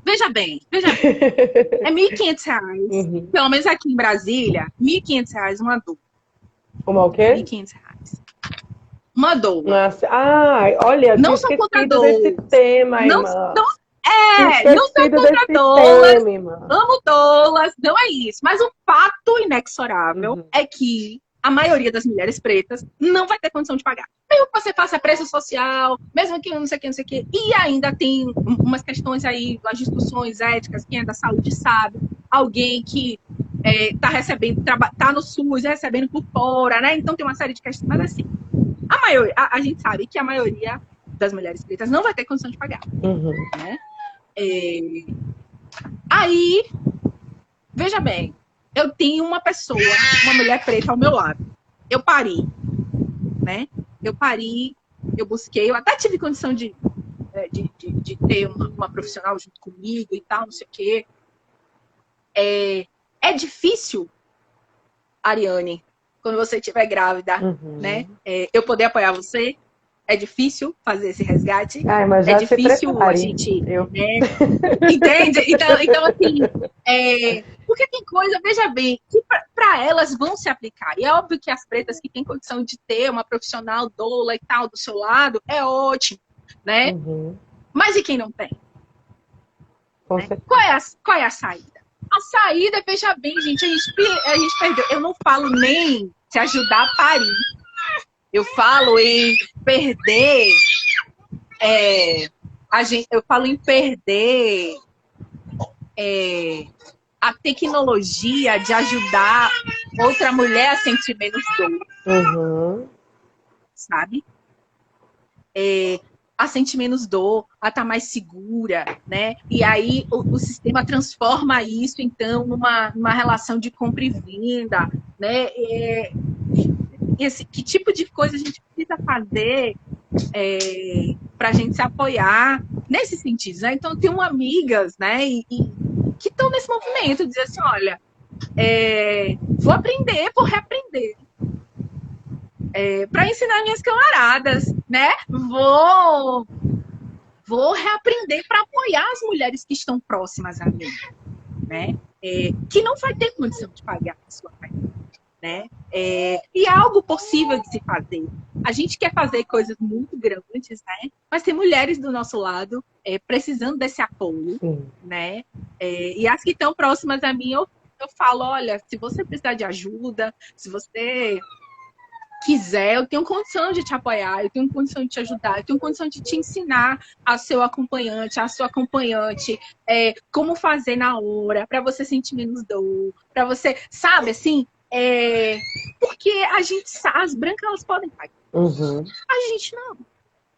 veja bem, é R$1.500, pelo menos aqui em Brasília, R$1.500 uma dor. Uma o quê? R$1.500. Uma dor. Nossa, olha, não sou contra dor. Desse tema, não sou contra dolas, amo dolas, não é isso. Mas o fato inexorável é que a maioria das mulheres pretas não vai ter condição de pagar. Mesmo que você faça preço social, mesmo que não sei o que. E ainda tem umas questões aí, as discussões éticas, quem é da saúde sabe. Alguém que tá recebendo, tá no SUS, recebendo por fora, né? Então tem uma série de questões. Mas assim, a gente sabe que a maioria das mulheres pretas não vai ter condição de pagar. Né? Aí, veja bem, eu tenho uma mulher preta ao meu lado. Eu pari, né? Eu busquei, eu até tive condição de de ter uma profissional junto comigo e tal, não sei o quê. É difícil, Ariane, quando você estiver grávida, né? Eu poder apoiar você. É difícil fazer esse resgate. Ai, mas É já se difícil a prepare. gente... Entende? Então assim, porque tem coisa, veja bem, que para elas vão se aplicar. E é óbvio que as pretas que têm condição de ter uma profissional doula e tal do seu lado, é ótimo, né? Mas e quem não tem? Né? Qual é a saída? A saída, veja bem, gente, a gente perdeu. Eu não falo nem se ajudar a parir. Eu falo em perder. Eu falo em perder a tecnologia de ajudar outra mulher a sentir menos dor. Sabe? A sentir menos dor, a estar mais segura, né? E aí o sistema transforma isso, então, numa relação de compra e venda, né? Que tipo de coisa a gente precisa fazer para a gente se apoiar nesse sentido, né? Então, eu tenho amigas, né? Que estão nesse movimento, dizer assim, olha, vou aprender, vou reaprender. Para ensinar minhas camaradas, né? Vou reaprender para apoiar as mulheres que estão próximas a mim, né? Que não vai ter condição de pagar a sua carreira, né? E é algo possível de se fazer. A gente quer fazer coisas muito grandes, né? Mas tem mulheres do nosso lado precisando desse apoio, né? E as que estão próximas a mim, eu falo, olha, se você precisar de ajuda, se você quiser, eu tenho condição de te apoiar, eu tenho condição de te ajudar, eu tenho condição de te ensinar a seu acompanhante, a sua acompanhante, como fazer na hora, para você sentir menos dor, para você, sabe, assim, porque a gente sabe, as brancas elas podem pagar, a gente não.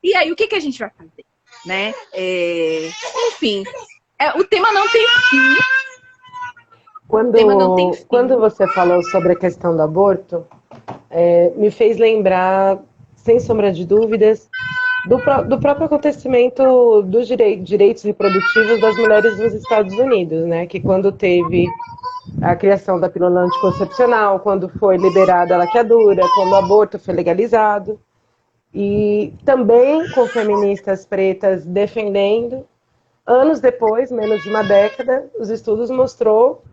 E aí, o que a gente vai fazer? Né? Enfim, o tema não tem fim. Quando você falou sobre a questão do aborto, me fez lembrar, sem sombra de dúvidas, do próprio acontecimento dos direitos reprodutivos das mulheres nos Estados Unidos, né? Que quando teve a criação da pílula anticoncepcional, quando foi liberada a laqueadura, quando o aborto foi legalizado, e também com feministas pretas defendendo, anos depois, menos de uma década, os estudos mostrou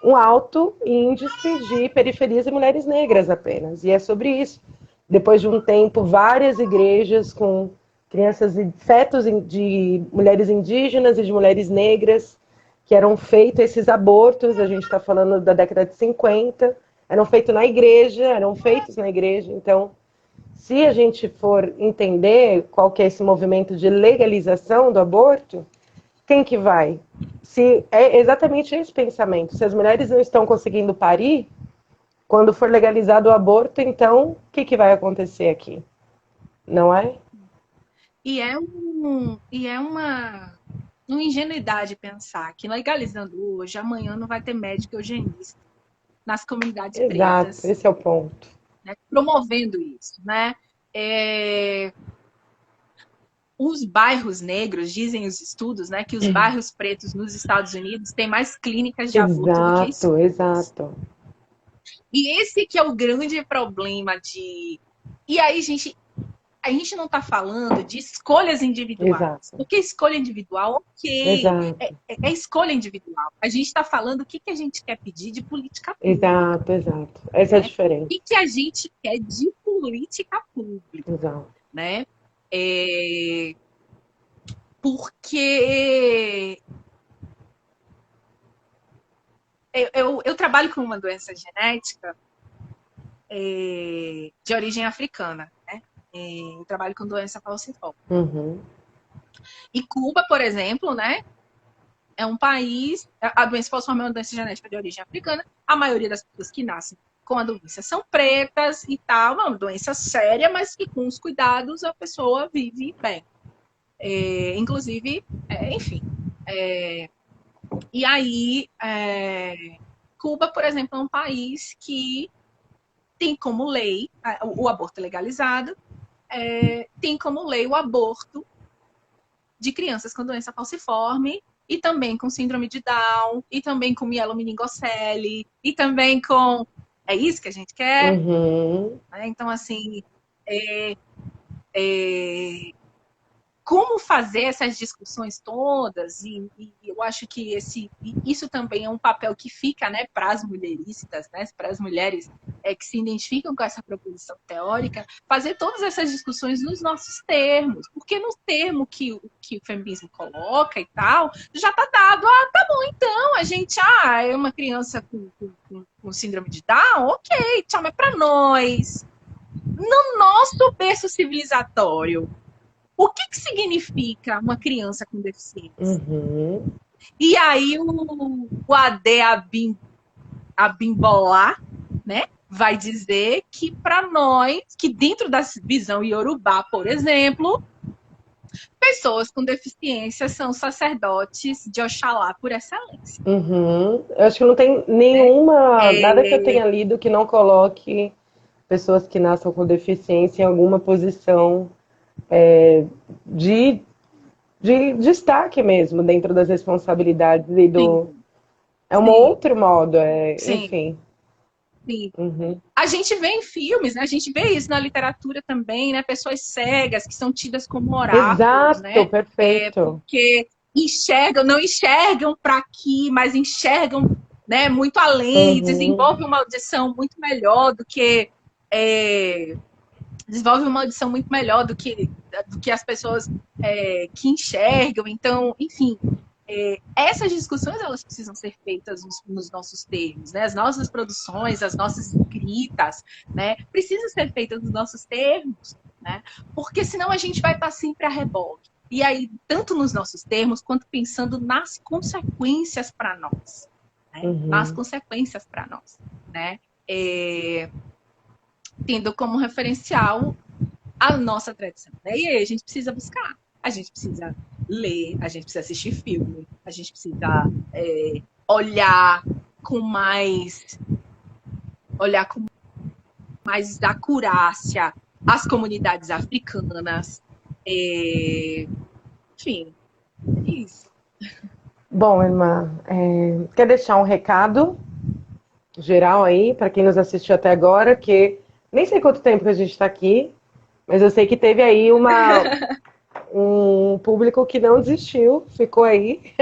um alto índice de periferias e mulheres negras apenas. E é sobre isso. Depois de um tempo, várias igrejas com crianças e fetos de mulheres indígenas e de mulheres negras, que eram feitos esses abortos, a gente está falando da década de 50, eram feitos na igreja, então, se a gente for entender qual que é esse movimento de legalização do aborto, quem que vai? Se é exatamente esse pensamento. Se as mulheres não estão conseguindo parir, quando for legalizado o aborto, então, o que vai acontecer aqui? Não é? E é uma ingenuidade pensar que legalizando hoje, amanhã não vai ter médico eugenista nas comunidades pretas. Exato, esse é o ponto. Né? Promovendo isso, né? Os bairros negros, dizem os estudos, né, que os bairros pretos nos Estados Unidos têm mais clínicas de aborto do que escolas. Exato. E esse que é o grande problema de... E aí, a gente não está falando de escolhas individuais. Exato. Porque escolha individual, ok. É escolha individual. A gente está falando o que a gente quer pedir de política pública. Exato. Essa é a diferença. O que a gente quer de política pública. Exato. Né? Porque eu trabalho com uma doença genética de origem africana, né? Eu trabalho com doença falciforme. E Cuba, por exemplo, né? É um país... A doença falciforme é uma doença genética de origem africana. A maioria das pessoas que nascem com a doença são pretas e tal. É uma doença séria, mas que com os cuidados a pessoa vive bem. Inclusive, enfim. E aí, Cuba, por exemplo, é um país que tem como lei o aborto legalizado, tem como lei o aborto de crianças com doença falciforme, e também com síndrome de Down, e também com mielomeningocele, e também com... É isso que a gente quer? Uhum. Então, assim, é, é, como fazer essas discussões todas, e eu acho que isso também é um papel que fica, né, para as mulheristas, né, para as mulheres que se identificam com essa proposição teórica, fazer todas essas discussões nos nossos termos, porque no termo que o feminismo coloca e tal, já está dado, tá bom, então, a gente, é uma criança com síndrome de Down, ok, tchau, mas para nós, no nosso berço civilizatório, o que significa uma criança com deficiência? Uhum. E aí o AD Abimbolá, né, vai dizer que para nós, que dentro da visão iorubá, por exemplo, pessoas com deficiência são sacerdotes de Oxalá por excelência. Uhum. Eu acho que não tem nada que eu tenha lido que não coloque pessoas que nasçam com deficiência em alguma posição de, de destaque mesmo dentro das responsabilidades e do. Sim, É um sim, outro modo, sim, enfim. sim. Uhum. A gente vê em filmes, né? A gente vê isso na literatura também, né? Pessoas cegas que são tidas como oráculos, Exato, né? perfeito. Porque não enxergam para aqui, mas enxergam, né, muito além, Uhum. desenvolvem uma audição muito melhor do que as pessoas que enxergam. Então, enfim, essas discussões elas precisam ser feitas nos nossos termos, né? As nossas produções, as nossas escritas, né? Precisam ser feitas nos nossos termos, né? Porque senão a gente vai estar sempre a reboque. E aí, tanto nos nossos termos, quanto pensando nas consequências para nós, né? Nas Uhum. consequências para nós, né? Tendo como referencial a nossa tradição. Né? E aí a gente precisa buscar, a gente precisa ler, a gente precisa assistir filme, a gente precisa olhar com mais acurácia as comunidades africanas. Enfim, é isso. Bom, irmã, quer deixar um recado geral aí para quem nos assistiu até agora, que nem sei quanto tempo que a gente está aqui, mas eu sei que teve aí um público que não desistiu, ficou aí.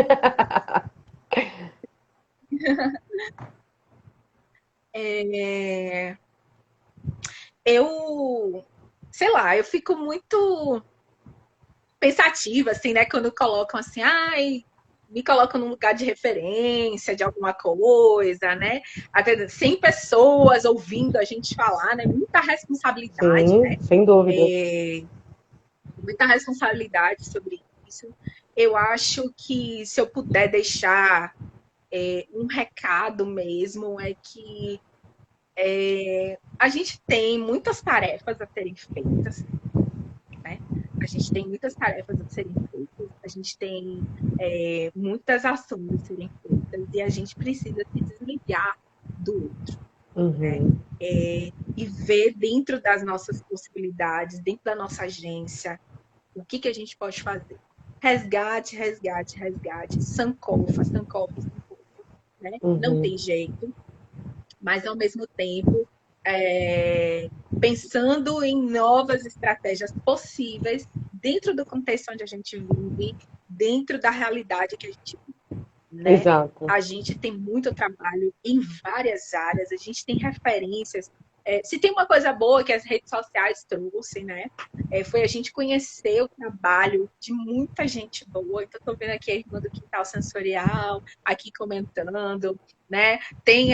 Eu, sei lá, eu fico muito pensativa, assim, né? Quando colocam assim, me colocam num lugar de referência de alguma coisa, né? Até 100 pessoas ouvindo a gente falar, né? Muita responsabilidade, Sim, né? sem dúvida. Muita responsabilidade sobre isso. Eu acho que se eu puder deixar um recado mesmo, é que a gente tem muitas tarefas a serem feitas, né? A gente tem muitas tarefas a serem feitas, a gente tem muitas ações a serem feitas e a gente precisa se desligar do outro, né? Uhum. E ver dentro das nossas possibilidades, dentro da nossa agência, o que a gente pode fazer. Resgate, resgate, resgate, sankofa, sankofa, sankofa, né? Não Uhum. tem jeito, mas ao mesmo tempo pensando em novas estratégias possíveis dentro do contexto onde a gente vive, dentro da realidade que a gente vive, né? Exato. A gente tem muito trabalho em várias áreas, a gente tem referências. Se tem uma coisa boa que as redes sociais trouxeram, né? Foi a gente conhecer o trabalho de muita gente boa. Então, estou vendo aqui a irmã do Quintal Sensorial aqui comentando, né? Tem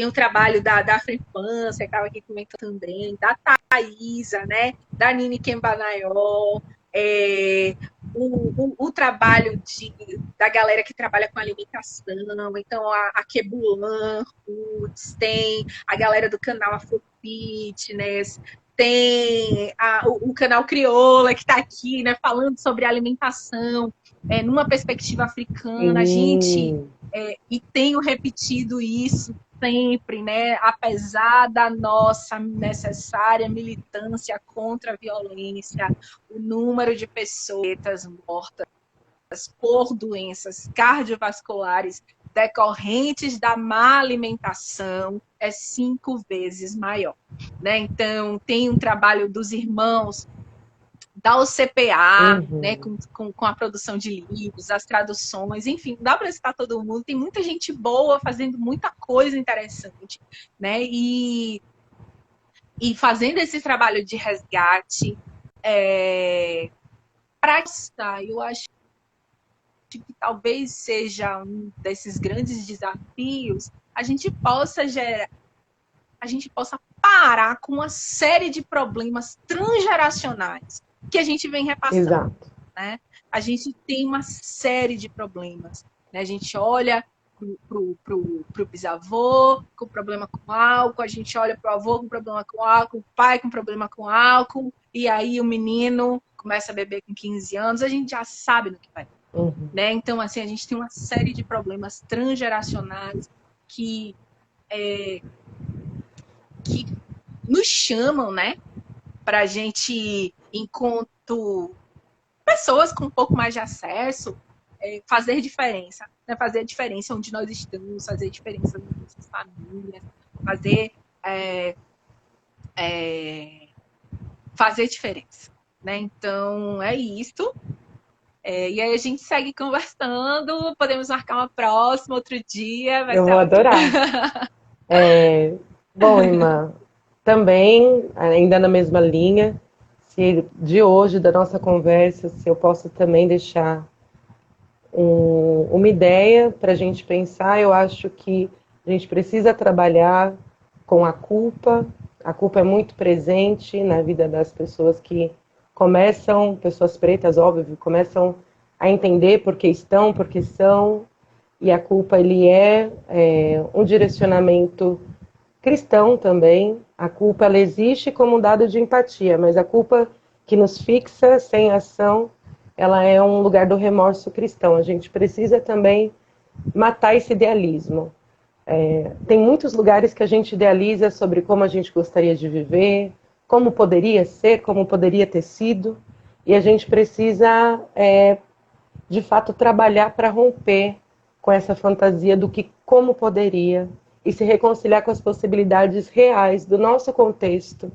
o trabalho da Afro-Infância, que estava aqui comentando também, da Thaisa, né? Da Nini Kembanayol, o trabalho da galera que trabalha com alimentação, então a Kebulan Roots, tem a galera do canal Afro Fitness, tem o canal Crioula que está aqui, né, falando sobre alimentação numa perspectiva africana. A gente, Sim. e tenho repetido isso, sempre, né, apesar da nossa necessária militância contra a violência, o número de pessoas mortas por doenças cardiovasculares decorrentes da má alimentação é 5 vezes maior, né? Então, tem um trabalho dos irmãos da OCPA, né, com a produção de livros, as traduções, enfim, dá para citar todo mundo. Tem muita gente boa fazendo muita coisa interessante, né? E fazendo esse trabalho de resgate, eu acho que talvez seja um desses grandes desafios, a gente possa parar com uma série de problemas transgeracionais que a gente vem repassando. Exato. Né? A gente tem uma série de problemas. Né? A gente olha pro bisavô com problema com álcool, a gente olha pro avô com problema com álcool, o pai com problema com álcool, e aí o menino começa a beber com 15 anos, a gente já sabe no que vai. Né? Então, assim, a gente tem uma série de problemas transgeracionais que nos chamam, né, para a gente, enquanto pessoas com um pouco mais de acesso, fazer diferença, né? Fazer diferença onde nós estamos, fazer diferença nas nossas famílias, fazer diferença, né? Então, é isso. E aí a gente segue conversando, podemos marcar uma próxima, outro dia. Eu vou adorar. Bom, irmã, também, ainda na mesma linha, se de hoje, da nossa conversa, se eu posso também deixar uma ideia para a gente pensar, eu acho que a gente precisa trabalhar com a culpa. A culpa é muito presente na vida das pessoas que começam, pessoas pretas, óbvio, começam a entender por que estão, por que são, e a culpa ele é um direcionamento cristão também. A culpa ela existe como um dado de empatia, mas a culpa que nos fixa sem ação, ela é um lugar do remorso cristão. A gente precisa também matar esse idealismo. Tem muitos lugares que a gente idealiza sobre como a gente gostaria de viver, como poderia ser, como poderia ter sido, e a gente precisa, de fato, trabalhar para romper com essa fantasia do que como poderia e se reconciliar com as possibilidades reais do nosso contexto.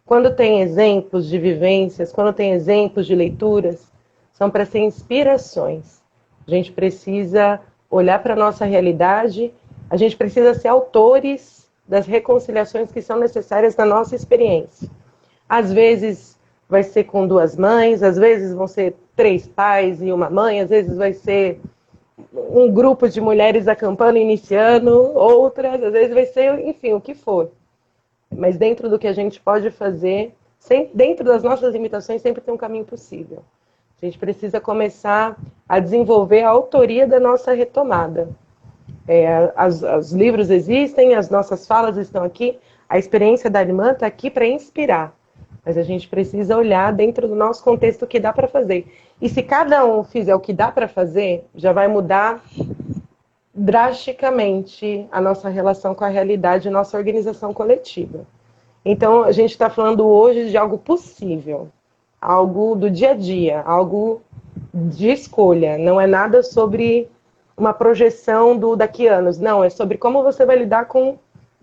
Quando tem exemplos de vivências, quando tem exemplos de leituras, são para ser inspirações. A gente precisa olhar para a nossa realidade, a gente precisa ser autores das reconciliações que são necessárias na nossa experiência. Às vezes vai ser com 2 mães, às vezes vão ser 3 pais e uma mãe, às vezes vai ser um grupo de mulheres acampando, iniciando, outras, às vezes vai ser, enfim, o que for. Mas dentro do que a gente pode fazer, dentro das nossas limitações, sempre tem um caminho possível. A gente precisa começar a desenvolver a autoria da nossa retomada. Os livros existem, as nossas falas estão aqui, a experiência da irmã está aqui para inspirar. Mas a gente precisa olhar dentro do nosso contexto o que dá para fazer. E se cada um fizer o que dá para fazer, já vai mudar drasticamente a nossa relação com a realidade, a nossa organização coletiva. Então, a gente está falando hoje de algo possível, algo do dia a dia, algo de escolha. Não é nada sobre uma projeção do daqui a anos. Não, é sobre como você vai lidar com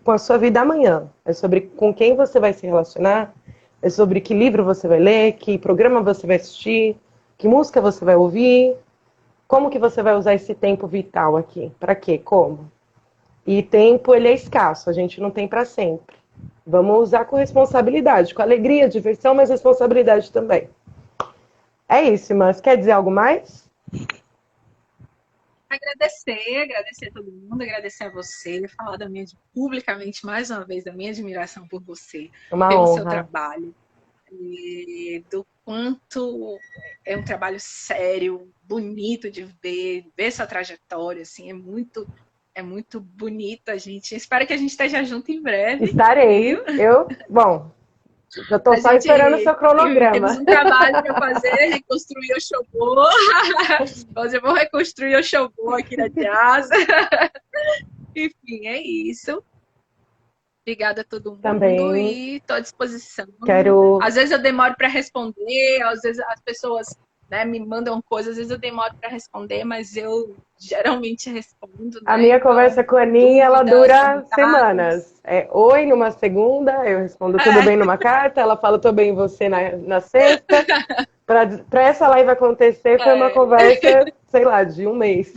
a sua vida amanhã. É sobre com quem você vai se relacionar, é sobre que livro você vai ler, que programa você vai assistir, que música você vai ouvir, como que você vai usar esse tempo vital aqui, para quê, como. E tempo, ele é escasso, a gente não tem para sempre. Vamos usar com responsabilidade, com alegria, diversão, mas responsabilidade também. É isso, mas quer dizer algo mais? Agradecer a todo mundo, agradecer a você, falar publicamente, mais uma vez, da minha admiração por você, pelo seu trabalho, e do quanto é um trabalho sério, bonito de ver sua trajetória, assim, é muito bonito a gente. Espero que a gente esteja junto em breve. Estarei. Bom, já estou só esperando o seu cronograma. Temos um trabalho para fazer, reconstruir o Oxogô. Eu vou reconstruir o Oxogô aqui na casa. Enfim, é isso. Obrigada a todo mundo Também e estou à disposição. quero. Às vezes eu demoro para responder, às vezes as pessoas, né, me mandam coisas, às vezes eu demoro para responder, mas eu geralmente respondo, A né? minha conversa Então, com a Aninha, ela dúvidas, dura comentários. semanas. É oi numa segunda, eu respondo tudo bem numa carta, ela fala tudo bem você na sexta. Para essa live acontecer, foi uma É, conversa, sei lá, de um mês.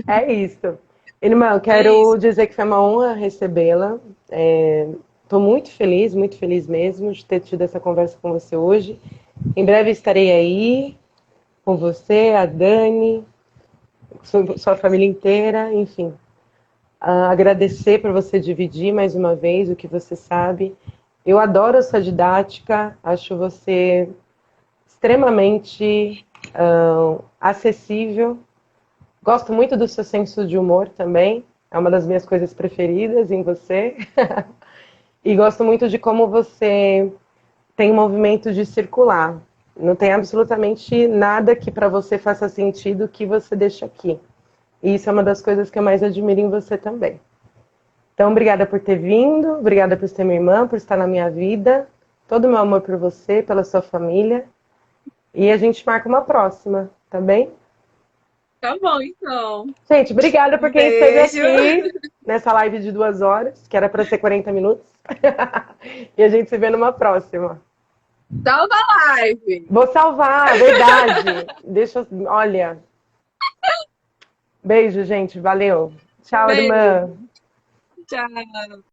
É isso. Irmã, eu é quero isso. dizer que foi uma honra recebê-la. Estou muito feliz mesmo de ter tido essa conversa com você hoje. Em breve estarei aí com você, a Dani, sua família inteira, enfim. Agradecer por você dividir mais uma vez o que você sabe. Eu adoro a sua didática, acho você extremamente acessível. Gosto muito do seu senso de humor também, é uma das minhas coisas preferidas em você. E gosto muito de como você tem um movimento de circular. Não tem absolutamente nada que para você faça sentido que você deixa aqui. E isso é uma das coisas que eu mais admiro em você também. Então, obrigada por ter vindo, obrigada por ser minha irmã, por estar na minha vida. Todo o meu amor por você, pela sua família. E a gente marca uma próxima, tá bem? Tá bom, então. Gente, obrigada por Um quem esteve beijo. aqui nessa live de 2 horas, que era para ser 40 minutos. E a gente se vê numa próxima. Salva a live. Vou salvar, verdade. Deixa eu. Olha. Beijo, gente. Valeu. Tchau, Beijo. irmã. Tchau.